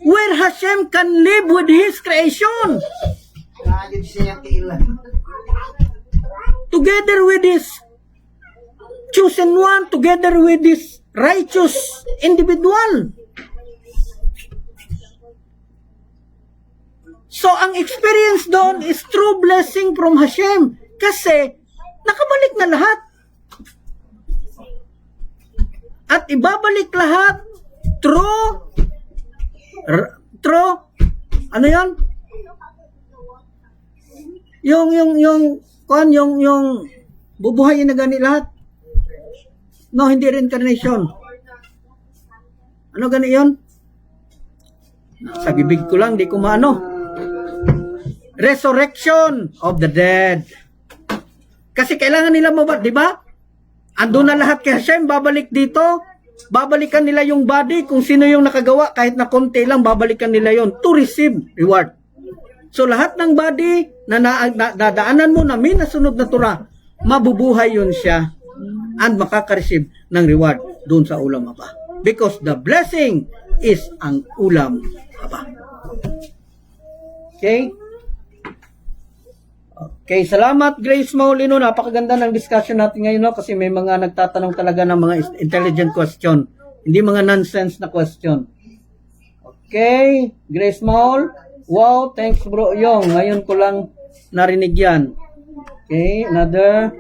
where Hashem can live with His creation. Naagid siya yung tiilan. Together with His chosen one, together with His righteous individual. So, ang experience doon is true blessing from Hashem. Kasi, nakabalik na lahat. At ibabalik lahat through, ano yan? Yung bubuhayin na gani lahat. No, hindi reincarnation. Ano gani yun? Sa bibig ko lang, di ko maano. Resurrection of the dead. Kasi kailangan nila di ba? Andun na lahat kay Hashem, babalik dito. Babalikan nila yung body, kung sino yung nakagawa, kahit na konti lang, babalikan nila yon to receive reward. So lahat ng body na nadaanan mo na may nasunod na Torah, mabubuhay yun siya and makaka-receive ng reward doon sa ulam apa. because the blessing is ang ulam haba. Okay? Okay, salamat Grace Maulino. Napakaganda ng discussion natin ngayon, no? Kasi may mga nagtatanong talaga ng mga intelligent question. Hindi mga nonsense na question. Okay, Grace Maul. Wow, thanks bro Yong. Ngayon ko lang narinig yan. Okay, another.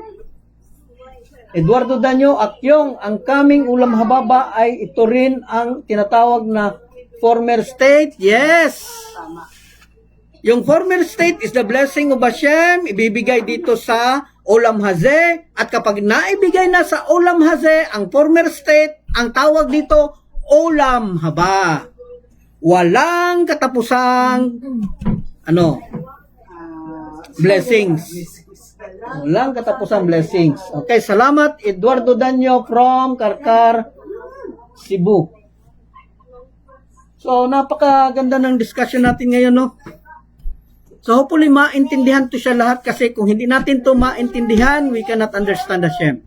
Eduardo Danyo, at yung ang kaming ulam hababa ay ito rin ang tinatawag na former state. Yes! Yung former state is the blessing of Hashem, ibibigay dito sa Olam Hazeh, at kapag naibigay na sa Olam Hazeh, ang former state, ang tawag dito, Olam Haba. Walang katapusang, blessings. Walang katapusang blessings. Okay, salamat Eduardo Danyo from Karkar, Cebu. So, napakaganda ng discussion natin ngayon, no? So, hopefully, maintindihan to siya lahat kasi kung hindi natin to maintindihan, we cannot understand Hashem.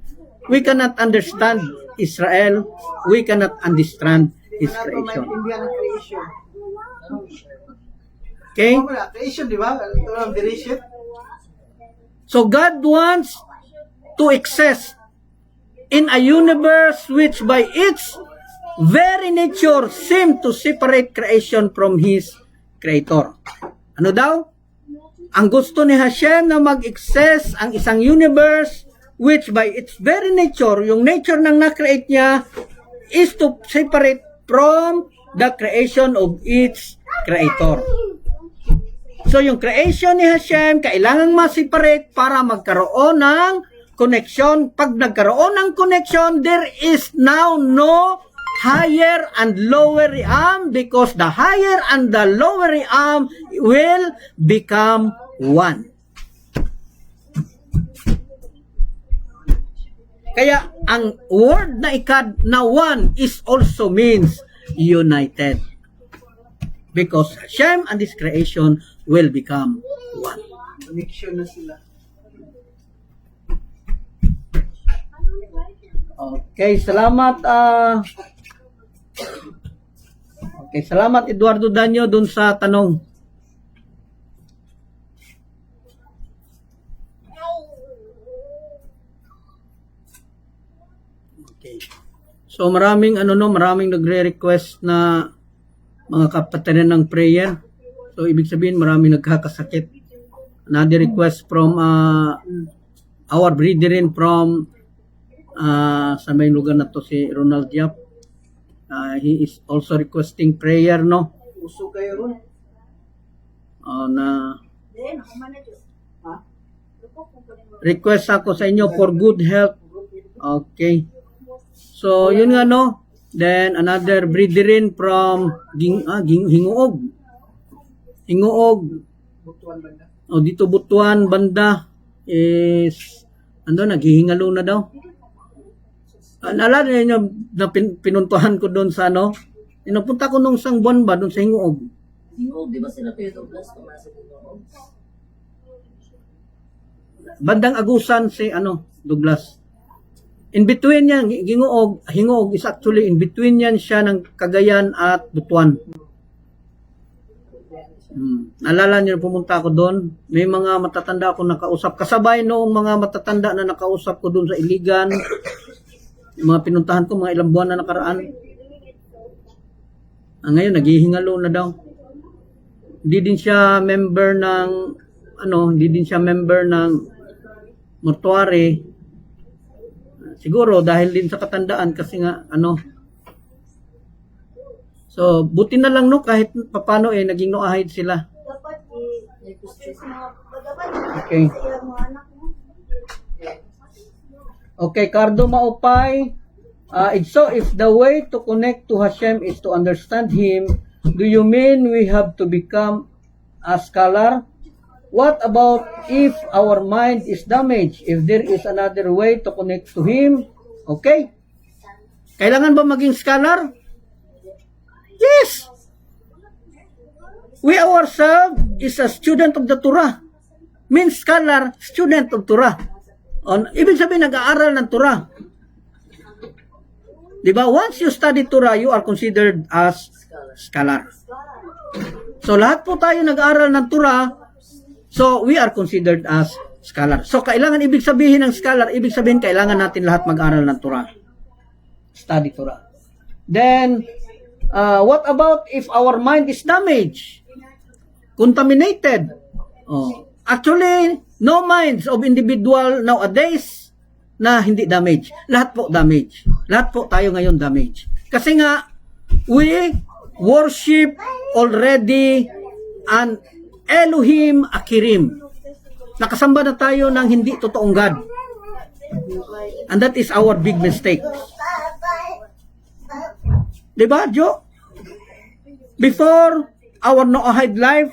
We cannot understand Israel. We cannot understand His creation. Maintindihan ng creation. Okay? Creation, di ba? Ito ang creation. So, God wants to exist in a universe which by its very nature seem to separate creation from His Creator. Ano daw? Ang gusto ni Hashem na mag-exist ang isang universe which by its very nature, yung nature ng na-create niya, is to separate from the creation of its Creator. So, yung creation ni Hashem, kailangang ma-separate para magkaroon ng connection. Pag nagkaroon ng connection, there is now no higher and lower realm because the higher and the lower realm will become one. Kaya, ang word na ikad na one is also means united. Because Hashem and His creation will become one. Connection na sila. Okay, salamat. Okay, salamat Eduardo Danyo dun sa tanong. Okay. So maraming maraming nagre-request na mga kapatiran ng prayer. So ibig sabihin maraming nagkakasakit. Another request from our brethren from sa may lugar na to si Ronald Yap. He is also requesting prayer, no? Uso kayo ron. Na Then, ako man na Diyos. Ha? request ako sa inyo for good health. Okay. So, yun nga, no? Then, another brethren from Hinguog. Hinguog. Butuan banda. O, dito Butuan, banda is, naghihingalo na daw. Naalala niyo na pinuntuhan ko doon sa Pinapunta ko nung isang buwan ba doon sa Hinguog. Hinguog, di ba sila Pedro Blas tumasa Hinguog? Bandang Agusan si Douglas. In between yan, Hinguog is actually in between yan siya ng Cagayan at Butuan. Naalala niyo pumunta ako doon. May mga matatanda ako nakausap. Kasabay noong mga matatanda na nakausap ko doon sa Iligan. Yung mga pinuntahan ko, mga ilang buwan na nakaraan. Ngayon, naghihingalo na daw. Hindi din siya member ng mortuary. Siguro, dahil din sa katandaan, kasi nga, So, buti na lang, kahit papano, naging noahid sila. Dapat Okay. sa mga anak mo. Okay, Cardo Maupay. So, if the way to connect to Hashem is to understand Him, do you mean we have to become a scholar? What about if our mind is damaged? If there is another way to connect to Him? Okay. Kailangan ba maging scholar? Yes. We ourselves is a student of the Torah. Means scholar, student of Torah. Ibig sabihin, nag-aaral ng Torah. Di ba? Once you study Torah, you are considered as scholar. So, lahat po tayo nag-aral ng Torah, so we are considered as scholar. So, kailangan ibig sabihin ng scholar, ibig sabihin kailangan natin lahat mag-aral ng Torah. Study Torah. Then, what about if our mind is damaged? Contaminated? Oh. Actually, no minds of individual nowadays na hindi damage. Lahat po damage. Lahat po tayo ngayon damage. Kasi nga, we worship already an Elohim Akirim. Nakasamba na tayo ng hindi totoong God. And that is our big mistake. Diba, Joe? Before our Noahide life,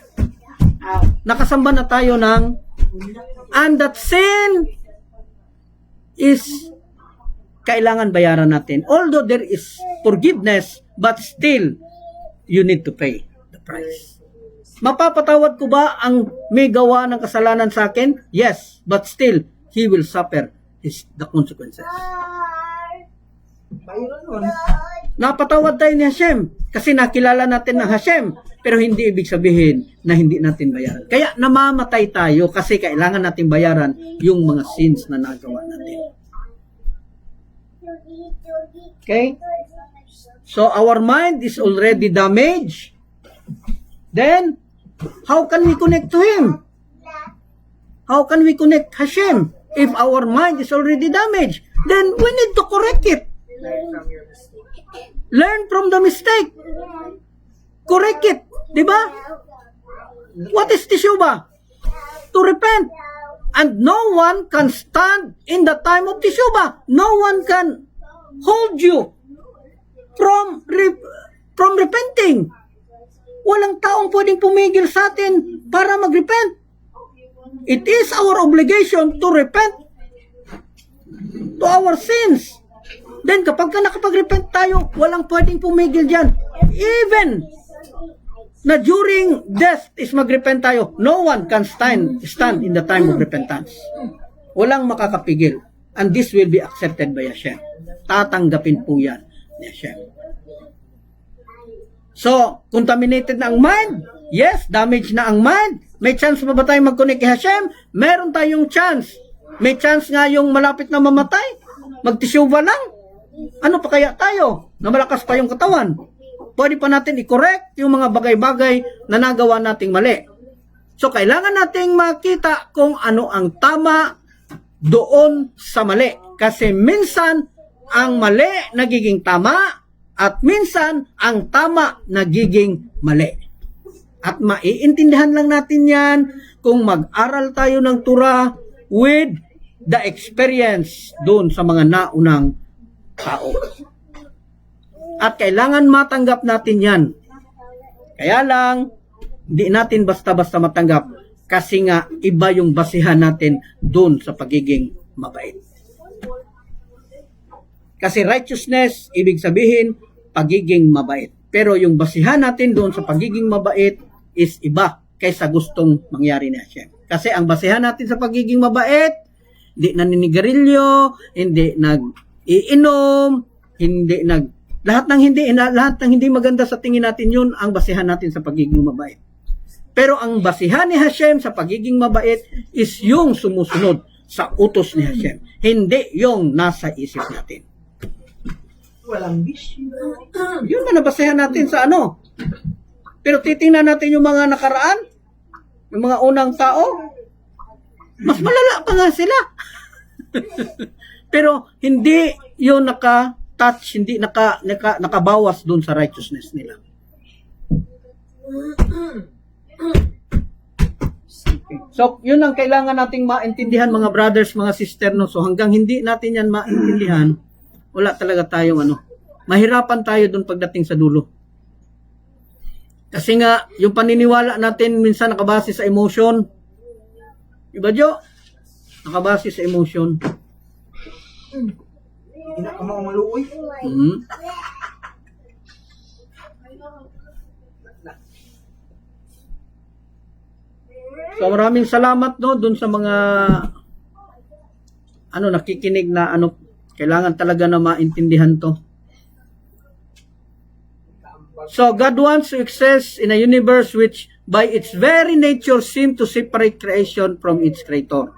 nakasamba na tayo ng, and that sin is kailangan bayaran natin. Although there is forgiveness, but still, you need to pay the price. Mapapatawad ko ba ang may gawa ng kasalanan sa akin? Yes, but still, he will suffer the consequences. Bayaran nun. Napatawad tayo ni Hashem kasi nakilala natin ng Hashem, pero hindi ibig sabihin na hindi natin bayaran. Kaya namamatay tayo kasi kailangan natin bayaran yung mga sins na nagawa natin. Okay? So our mind is already damaged. Then, how can we connect to Him? How can we connect Hashem if our mind is already damaged? Then we need to correct it. Learn from the mistake. Correct it. Diba? What is teshuvah? To repent. And no one can stand in the time of teshuvah. No one can hold you from repenting. Walang taong pwedeng pumigil sa atin para mag-repent. It is our obligation to repent to our sins. Then kapag ka nakapag-repent tayo, walang pwedeng pumigil dyan. Even na during death is mag-repent tayo, no one can stand in the time of repentance. Walang makakapigil. And this will be accepted by Hashem. Tatanggapin po yan ni Hashem. So, contaminated na ang mind? Yes, damage na ang mind. May chance pa ba tayo mag-connect kay Hashem? Meron tayong chance. May chance nga yung malapit na mamatay. Magtisyuba lang. Ano pa kaya tayo? Na malakas pa yung katawan. Pwede pa natin i-correct yung mga bagay-bagay na nagawa nating mali. So, kailangan nating makita kung ano ang tama doon sa mali. Kasi minsan, ang mali nagiging tama at minsan, ang tama nagiging mali. At maiintindihan lang natin yan kung mag-aral tayo ng Torah with the experience doon sa mga naunang tao. At kailangan matanggap natin yan. Kaya lang, hindi natin basta-basta matanggap kasi nga iba yung basihan natin doon sa pagiging mabait. Kasi righteousness, ibig sabihin, pagiging mabait. Pero yung basihan natin doon sa pagiging mabait is iba kaysa gustong mangyari ni Hashem. Kasi ang basihan natin sa pagiging mabait, hindi naninigarilyo, hindi nag-iinom, lahat ng hindi maganda sa tingin natin yun ang basihan natin sa pagiging mabait. Pero ang basihan ni Hashem sa pagiging mabait is yung sumusunod sa utos ni Hashem. Hindi yung nasa isip natin. Walang bisyo. Yun na nabasihan natin sa ano. Pero titingnan natin yung mga nakaraan, yung mga unang tao, mas malala pa nga sila. Pero hindi yun naka-touch, hindi nakabawas dun sa righteousness nila. So, yun ang kailangan nating maintindihan mga brothers, mga sister, no? So, hanggang hindi natin yan maintindihan, wala talaga tayong mahirapan tayo dun pagdating sa dulo. Kasi nga, yung paniniwala natin minsan nakabase sa emotion. Diba, Jo? Nakabase sa emotion. Hindi na ka mga maluoy. Mm-hmm. So maraming salamat no dun sa mga nakikinig na kailangan talaga na maintindihan to. So God wants to exist in a universe which by its very nature seems to separate creation from its creator.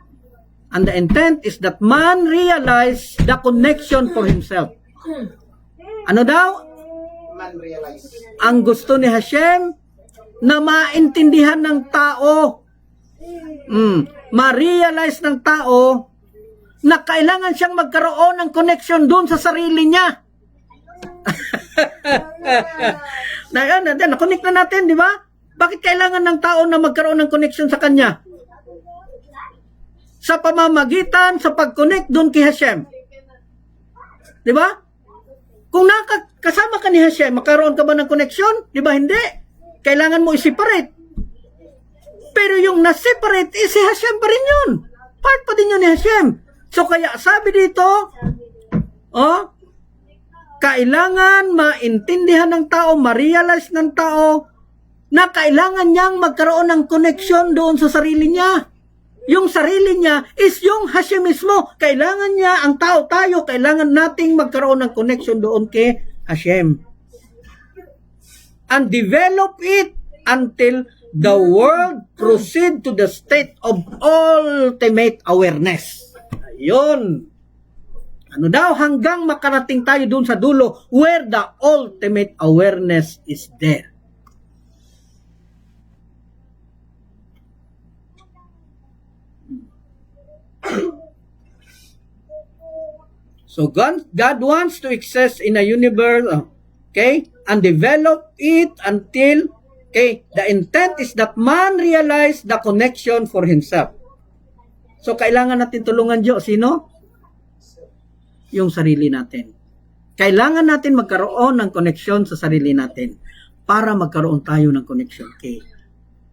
And the intent is that man realize the connection for himself. Ano daw? Man realize. Ang gusto ni Hashem na maintindihan ng tao, ma-realize ng tao na kailangan siyang magkaroon ng connection doon sa sarili niya. Na-connect na natin, di ba? Bakit kailangan ng tao na magkaroon ng connection sa kanya? Sa pamamagitan, sa pag-connect doon kay Hashem. Di ba? Kung kasama ka ni Hashem, magkaroon ka ba ng connection? Di ba? Hindi. Kailangan mo i-separate. Pero yung na-separate, si Hashem pa rin yun. Part pa din yun ni Hashem. So kaya sabi dito, kailangan maintindihan ng tao, ma-realize ng tao, na kailangan niyang magkaroon ng connection doon sa sarili niya. Yung sarili niya is yung Hashem mismo. Kailangan niya, ang tao tayo, kailangan nating magkaroon ng connection doon kay Hashem. And develop it until the world proceed to the state of ultimate awareness. Ayun. Ano daw? Hanggang makarating tayo doon sa dulo where the ultimate awareness is there. So God wants to exist in a universe, okay, and develop it until, okay, the intent is that man realize the connection for himself. So kailangan natin tulungan Diyos, sino? Yung sarili natin. Kailangan natin magkaroon ng connection sa sarili natin para magkaroon tayo ng connection kay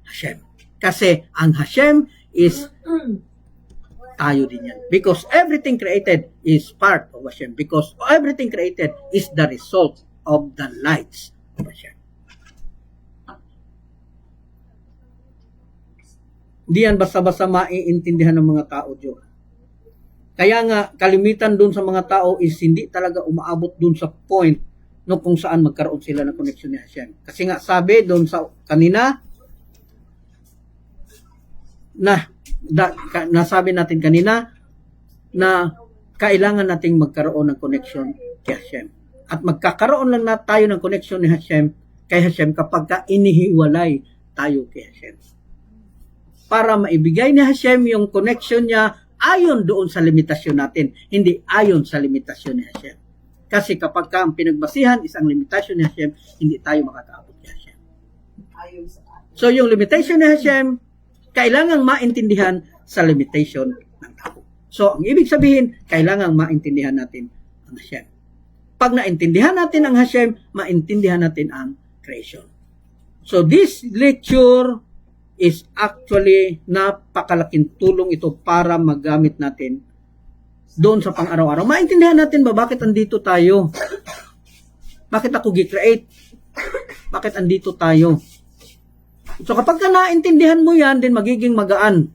Hashem. Kasi ang Hashem is tayo din yan. Because everything created is part of Hashem. Because everything created is the result of the lights of Hashem. Hindi yan basta-basta maiintindihan ng mga tao, Diyos. Kaya nga, kalimitan dun sa mga tao is hindi talaga umaabot dun sa point no kung saan magkaroon sila ng connection ni Hashem. Kasi nga, sabi dun sa kanina, nasabi natin kanina na kailangan nating magkaroon ng connection kay Hashem. At magkakaroon lang na tayo ng connection ni Hashem kay Hashem kapag ka inihiwalay tayo kay Hashem. Para maibigay ni Hashem yung connection niya ayon doon sa limitasyon natin, hindi ayon sa limitasyon ni Hashem. Kasi kapag ka ang pinagbasihan is ang limitasyon ni Hashem, hindi tayo makakaabot kay Hashem. So yung limitation ni Hashem, kailangang maintindihan sa limitation ng tao. So, ang ibig sabihin, kailangang maintindihan natin ang Hashem. Pag naintindihan natin ang Hashem, maintindihan natin ang creation. So, this lecture is actually napakalaking tulong ito para magamit natin doon sa pang-araw-araw. Maintindihan natin ba bakit andito tayo? Bakit ako gi-create? Bakit andito tayo? So kapag ka naintindihan mo yan, din magiging magaan.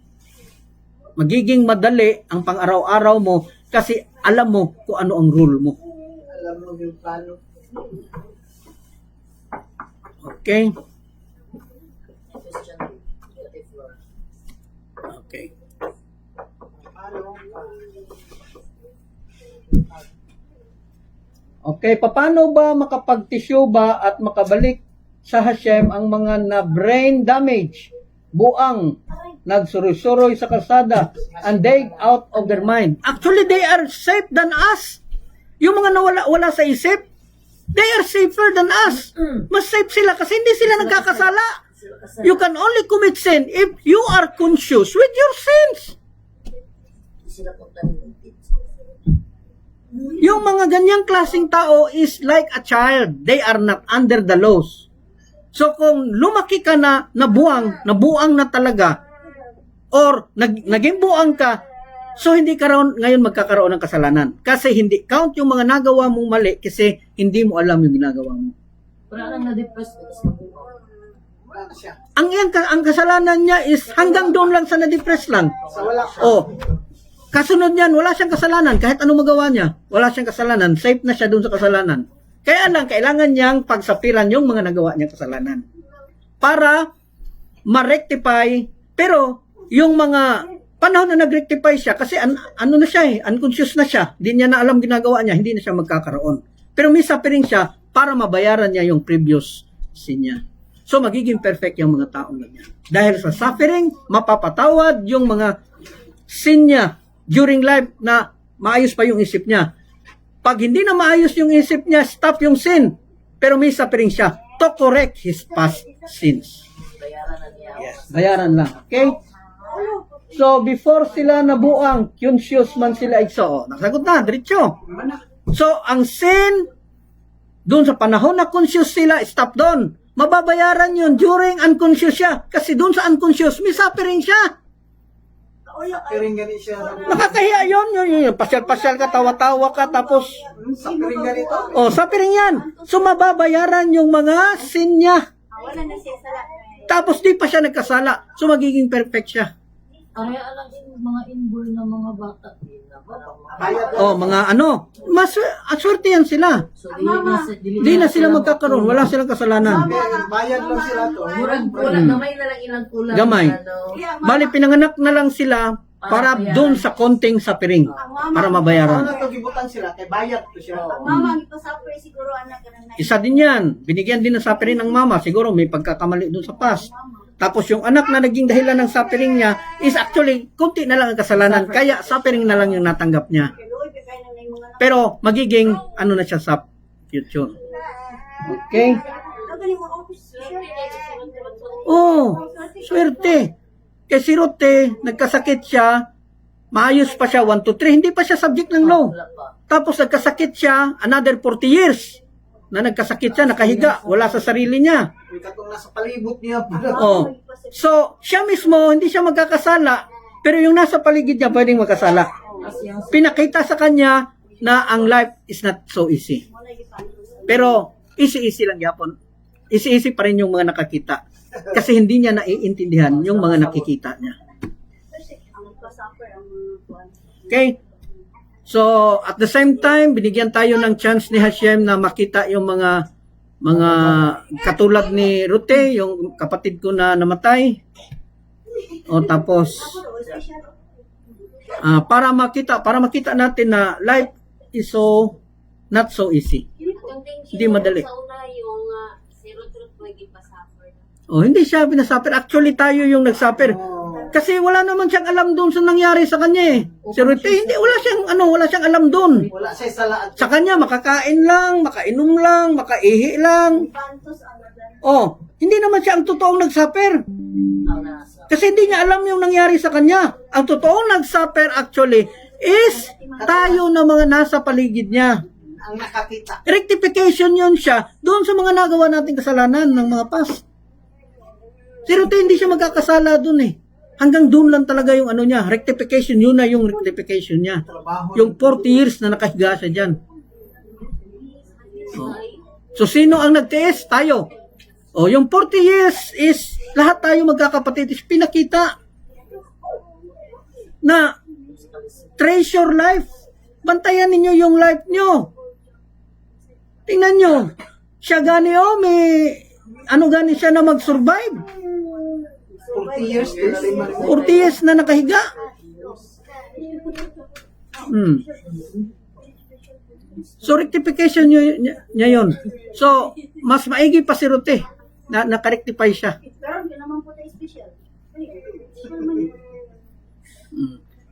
Magiging madali ang pang-araw-araw mo kasi alam mo kung ano ang rule mo. Alam mo yung plano. Okay? Okay. Okay, paano ba makapag-tissue ba at makabalik sa Hashem ang mga na-brain damage, buang, nagsuroy-suroy sa kalsada, and they out of their mind? Actually, they are safe than us. Yung mga nawala sa isip, they are safer than us. Mas safe sila kasi hindi sila nagkakasala. You can only commit sin if you are conscious with your sins. Yung mga ganyang klaseng tao is like a child. They are not under the laws. So kung lumaki ka na buang na talaga, or naging buang ka, so hindi ka ngayon magkakaroon ng kasalanan. Kasi hindi count yung mga nagawa mong mali kasi hindi mo alam yung ginagawa mo. Parang na-depress Ang kasalanan niya is hanggang doon lang sa na-depress lang. Sa wala ka. Oh. Kasunod niyan, wala siyang kasalanan kahit anong magawa niya. Wala siyang kasalanan, safe na siya doon sa kasalanan. Kaya lang, kailangan niyang pagsapiran yung mga nagawa niyang kasalanan. Para ma-rectify, pero yung mga panahon na nag-rectify siya, kasi ano na siya unconscious na siya, hindi niya na alam ginagawa niya, hindi na siya magkakaroon. Pero may suffering siya para mabayaran niya yung previous sin niya. So, magiging perfect yung mga taong ganyan. Dahil sa suffering, mapapatawad yung mga sin niya during life na maayos pa yung isip niya. Pag hindi na maayos yung isip niya, stop yung sin. Pero may suffering siya to correct his past sins. Bayaran na niya. Yes. Bayaran lang. Okay? So, before sila nabuang, conscious man sila igso. Nasagot na, diretso. So, ang sin, doon sa panahon na conscious sila, stop doon. Mababayaran yun during unconscious siya. Kasi doon sa unconscious, may suffering siya. Suffering gani siya. Nakakahiya yun. Pasyal-pasyal ka, tawa-tawa ka, tapos, Suffering ganito. suffering yan. So, mababayaran yung mga sin niya. Wala na siya sala. Tapos, di pa siya nagkasala. So, magiging perfect siya. Kaya alam din mga inborn na mga bata din na Bayad Oh, mga ano, aswerte yan sila. So, Di na sila magkakaroon. Wala silang kasalanan. Bayad lang sila to. Murag kulang, gamay na lang ilang kulang. Gamay. Ano. Bali, pinanganak na lang sila para doon sa konting suffering. Para Ano mabayaran. na to gibutan sila kay bayad to siya. Mama, ipasapper siguro anak ka na. Isa din yan. Binigyan din ng suffering ng mama. Siguro may pagkakamali doon sa past. Tapos yung anak na naging dahilan ng suffering niya is actually, konti na lang ang kasalanan. Kaya suffering na lang yung natanggap niya. Pero magiging ano na siya sa future. Okay? Oh, swerte. Kay si Rote, nagkasakit siya, maayos pa siya, 1 to 3, hindi pa siya subject ng law. Wala pa. Tapos nagkasakit siya, another 40 years na nagkasakit siya, nakahiga, wala sa sarili niya. May katong nasa palibot niya. Oh. So, siya mismo, hindi siya magkakasala, pero yung nasa paligid niya pwedeng magkasala. Kasi yung Pinakita sa kanya na ang life is not so easy. Pero, easy-easy lang yapon. Easy-easy pa rin yung mga nakakita. Kasi hindi niya naiintindihan yung mga nakikita niya. Okay? So, at the same time, binigyan tayo ng chance ni Hashem na makita yung mga katulad ni Rute, yung kapatid ko na namatay. O tapos, para makita natin na life is so not so easy. Hindi madali. Sa una yung si Rutrut pwede pa-suffer. Oh, hindi siya pinasuffer. Actually, tayo yung nagsuffer. Kasi wala naman siyang alam doon sa nangyari sa kanya eh. Si Rute, hindi, wala siyang alam doon. Wala siya salaan. Sa kanya, makakain lang, makainom lang, makaihi lang. Pantos aladan. Oh, hindi naman siya ang totoong nagsuffer. Kasi hindi niya alam yung nangyari sa kanya. Ang totoong nagsuffer actually is tayo na mga nasa paligid niya. Ang nakakita. Rectification yun siya doon sa mga nagawa nating kasalanan ng mga past. Si Rute, hindi siya magkakasala doon eh. Hanggang doon lang talaga yung ano niya, rectification, yun na yung rectification niya. Trabaho. Yung 40 years na nakahiga siya dyan. So, sino ang nagtiis? Tayo. O, yung 40 years is, lahat tayo magkakapatid is pinakita na treasure life. Bantayan ninyo yung life nyo. Tingnan nyo. Siya gani gani siya na mag-survive. 40 years to 40 years na nakahiga. So, rectification niya yun. So, mas maigi pa si Rute na nakarectify siya. Pero hindi naman po tayo special.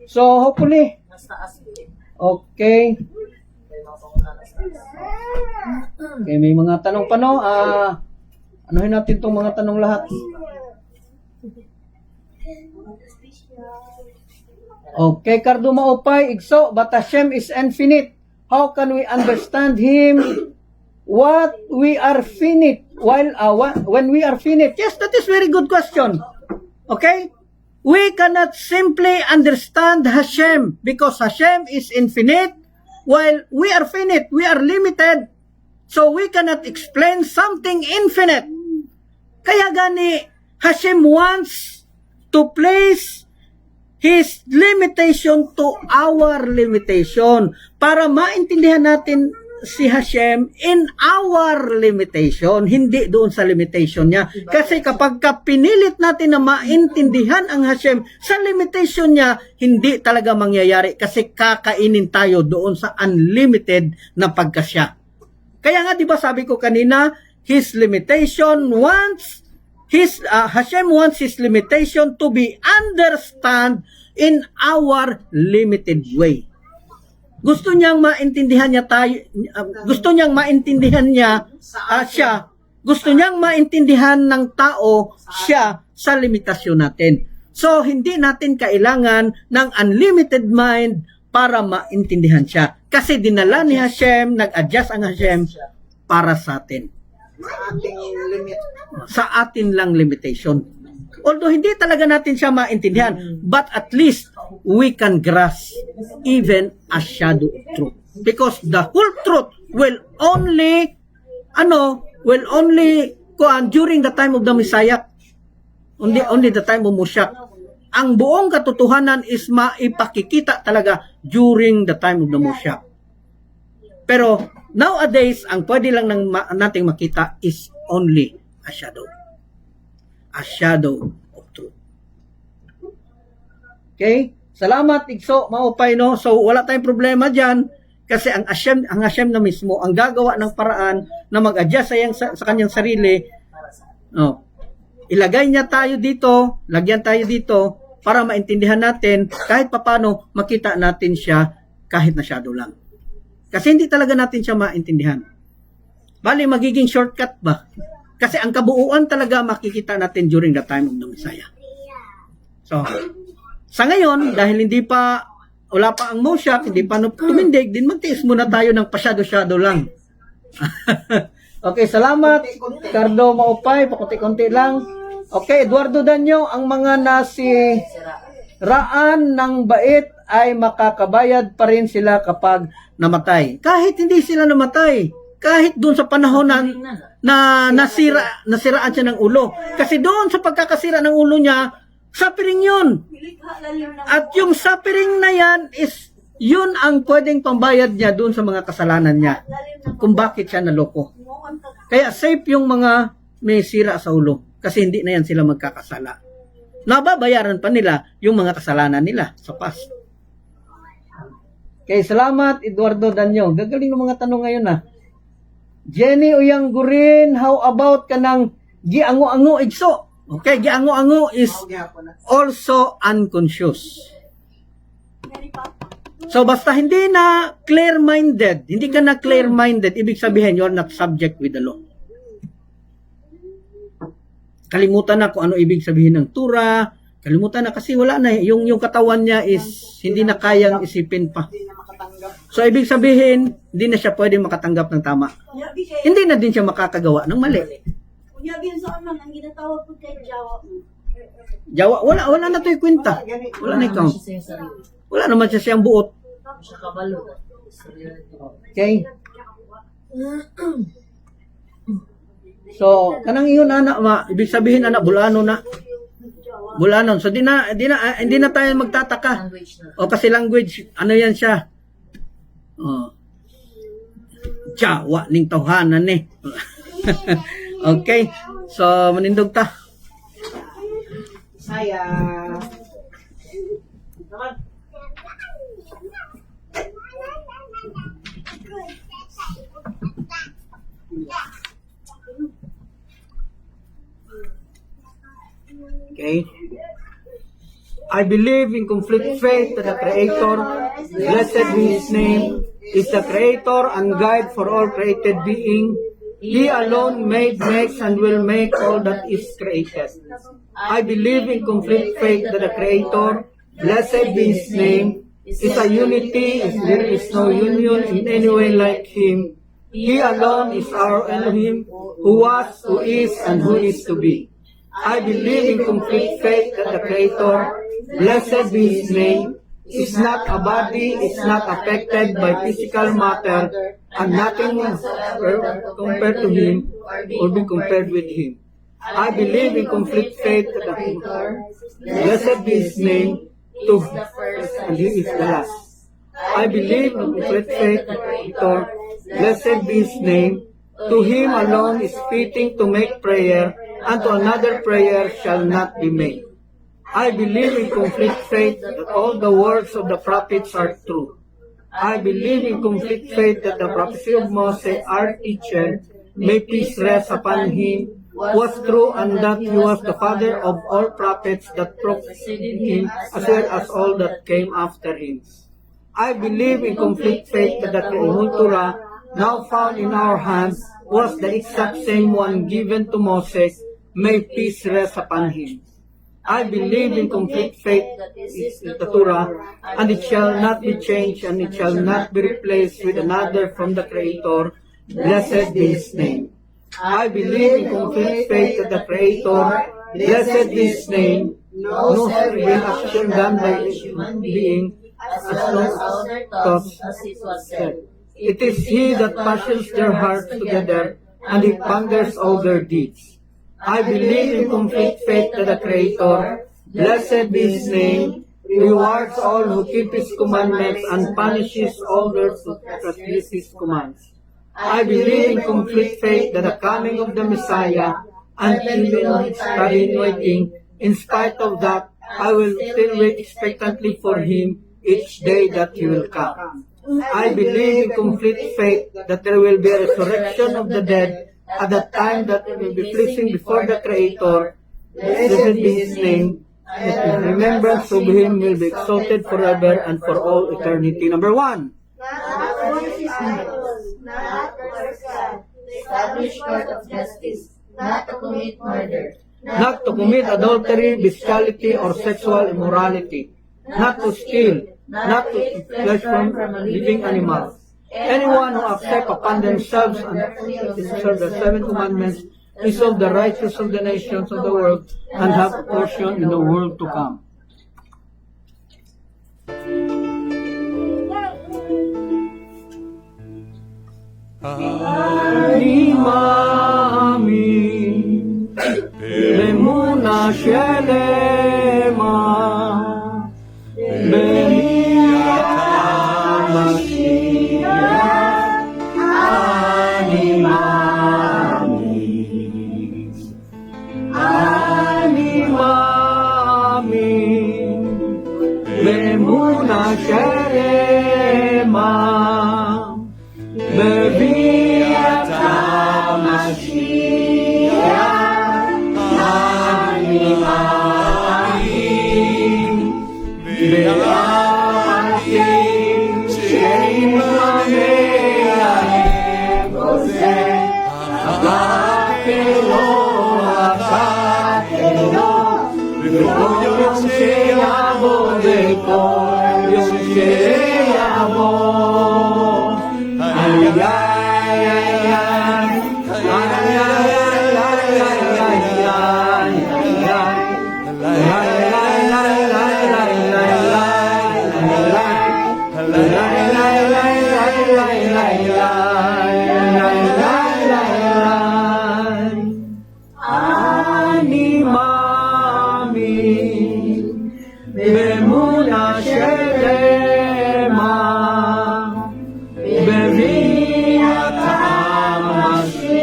So, hopefully, Mas taas eh. okay. May mga pangunan na taas. Okay, may mga tanong pa no? Anuhin natin itong mga tanong lahat. Okay, Cardo Maupay, Igso, but Hashem is infinite. How can we understand Him? What we are finite when we are finite? Yes, that is very good question. Okay? We cannot simply understand Hashem because Hashem is infinite while we are finite, we are limited. So we cannot explain something infinite. Kaya gani, Hashem wants to place His limitation to our limitation para maintindihan natin si Hashem in our limitation, hindi doon sa limitation niya. Kasi kapag pinilit natin na maintindihan ang Hashem sa limitation niya, hindi talaga mangyayari kasi kakainin tayo doon sa unlimited na pagkasya. Kaya nga 'di ba sabi ko kanina, His limitation wants Hashem wants His limitation to be understand in our limited way. Gusto niyang maintindihan niya tayo, gusto niyang maintindihan niya siya. Gusto niyang maintindihan ng tao siya sa limitasyon natin. So, hindi natin kailangan ng unlimited mind para maintindihan siya. Kasi dinala ni Hashem, nag-adjust ang Hashem para sa atin. Sa ating limit. Sa atin lang limitation. Although hindi talaga natin siya maintindihan, but at least we can grasp even a shadow of truth. Because the whole truth will only during the time of the Messiah. Only the time of Moshiach. Ang buong katotohanan is maipakikita talaga during the time of the Moshiach. Pero nowadays, ang pwede lang nating makita is only a shadow. A shadow of truth. Okay? Salamat, Igso, maupay, no? So, wala tayong problema dyan kasi ang Hashem na mismo ang gagawa ng paraan na mag-adjust sa kanyang sarili. No. Ilagay niya tayo dito, lagyan tayo dito para maintindihan natin kahit papano makita natin siya kahit na shadow lang. Kasi hindi talaga natin siya maintindihan. Bali, magiging shortcut ba? Kasi ang kabuuan talaga makikita natin during the time of the Messiah. So, sa ngayon, dahil wala pa ang Moshiach, hindi pa tumindig, din magtiis muna tayo ng pasyado-syado lang. Okay, salamat. Cardo Maupay, pakunti-kunti lang. Okay, Eduardo Danyo, ang mga nasiraan ng bait ay makakabayad pa rin sila kapag namatay. Kahit hindi sila namatay, kahit doon sa panahon na nasiraan siya ng ulo. Kasi doon sa pagkakasira ng ulo niya, suffering yun. At yung suffering na yan is, yun ang pwedeng pambayad niya doon sa mga kasalanan niya. Kung bakit siya naloko. Kaya safe yung mga may sira sa ulo. Kasi hindi na yan sila magkakasala. Nababayaran pa nila yung mga kasalanan nila sa past. Okay, salamat Eduardo Danyo. Gagaling ng mga tanong ngayon Jenny Uyanggurin, how about kanang giango-ango igso? Okay, giango-ango is also unconscious. So basta hindi na clear-minded, hindi ka na clear-minded, ibig sabihin you're not subject with the law. Kalimutan na kung ano ibig sabihin ng tura, kalimutan na kasi wala na yung katawan niya is hindi na kayang isipin pa. So ibig sabihin, hindi na siya pwedeng makatanggap ng tama. Hindi na din siya makakagawa ng mali. Kunya bin sa aman ang ginatawag po kay Jawa, wala na 'to'y kwenta. Wala na count. Wala naman siya siyang buot. Siya kabalo. Okay? So, kanang iyon ibig sabihin bulano na. Bulanon. So hindi na tayo magtataka. O kasi language, ano yan siya? Jawa ning tawhanan ni. Okay. So manindog ta. Saya. Okay. I believe in complete faith that the Creator, blessed be His name, is the Creator and guide for all created being. He alone made, makes, and will make all that is created. I believe in complete faith that the Creator, blessed be His name, is a unity, there is no union in any way like Him. He alone is our Elohim, who was, who is, and who is to be. I believe in complete faith that the Creator, blessed be His name, is not a body, is not affected by physical matter, and nothing compared to Him or be compared with Him. I believe in complete faith that the Creator, blessed be His name, and He is the last. I believe in complete faith that the Creator, blessed be his name. To him alone is fitting to make prayer, and to another prayer shall not be made. I believe in complete faith that all the words of the prophets are true. I believe in complete faith that the prophecy of Moses, our teacher, may peace rest upon him, was true, and that he was the father of all prophets that preceded him, as well as all that came after him. I believe in complete faith that the Torah, now found in our hands, was the exact same one given to Moses. May peace rest upon him. I believe in complete faith that this is the Torah, and it shall not be changed, and it shall not be replaced with another from the Creator. Blessed be his name. I believe in complete faith that the Creator, blessed be his name, knows every action done by a human being, as well as all their thoughts, as it was said. It is he that fashions their hearts together, and he ponders all their deeds. I believe in complete faith that the Creator, blessed be his name, rewards all who keep his commandments and punishes all those who transgress his commands. I believe in complete faith that the coming of the Messiah, and even though it's in waiting, in spite of that, I will still wait expectantly for him each day that he will come. I believe in complete faith that there will be a resurrection of the dead at the time that it will be pleasing before the Creator. Blessed be his name, that in remembrance of him will be exalted forever and for all eternity. Number 1. Not for disciples, not for God, Establish court of justice, not to commit murder, Not to commit adultery, bestiality, or sexual immorality. Not to steal. Not to eat flesh from living animals. Anyone who accepts upon themselves and observe the 7 commandments is of the righteous of the nations of the world and have a portion in the world to come. Amin. Bemuna Shelema. Bemuna Shelema, Beviata Mashiach, Animaim, Beatim, Sheim Lameahem, Ose, Akelo, Akelo, Yom Sheyavo Deko, Yom Sheyavo, Ay, ay, ay, ay, Bemuna Shelema, Beviata Mashiach,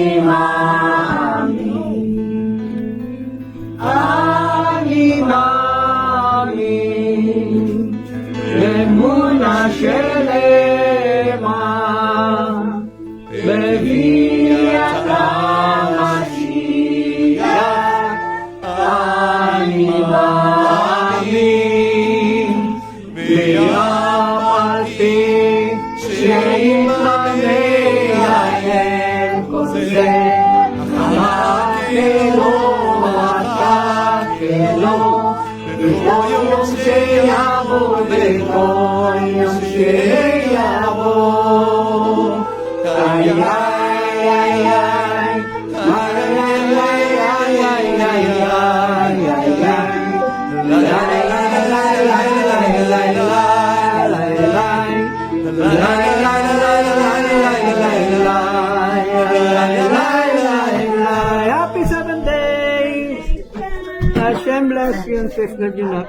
Animami, Animami, Bemuna Shelema, Beviata Animamin, Beapalti, Sheim Lameahem, Kose, Akelo, Akelo, Yom Sheyavo, Beko, Yom Sheyavo, Ay, ay, ay, ay, Happy 7 days! Hashem bless you and says that you not.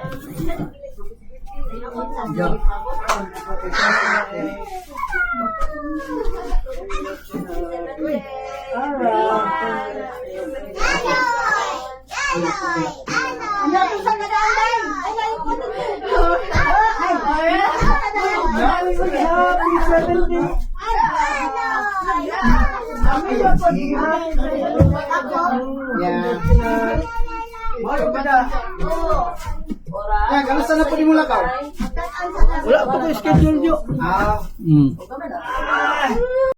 Kamusta na po di mo lakaw? Wala pa ko schedule, Jo. Ah, Hmm.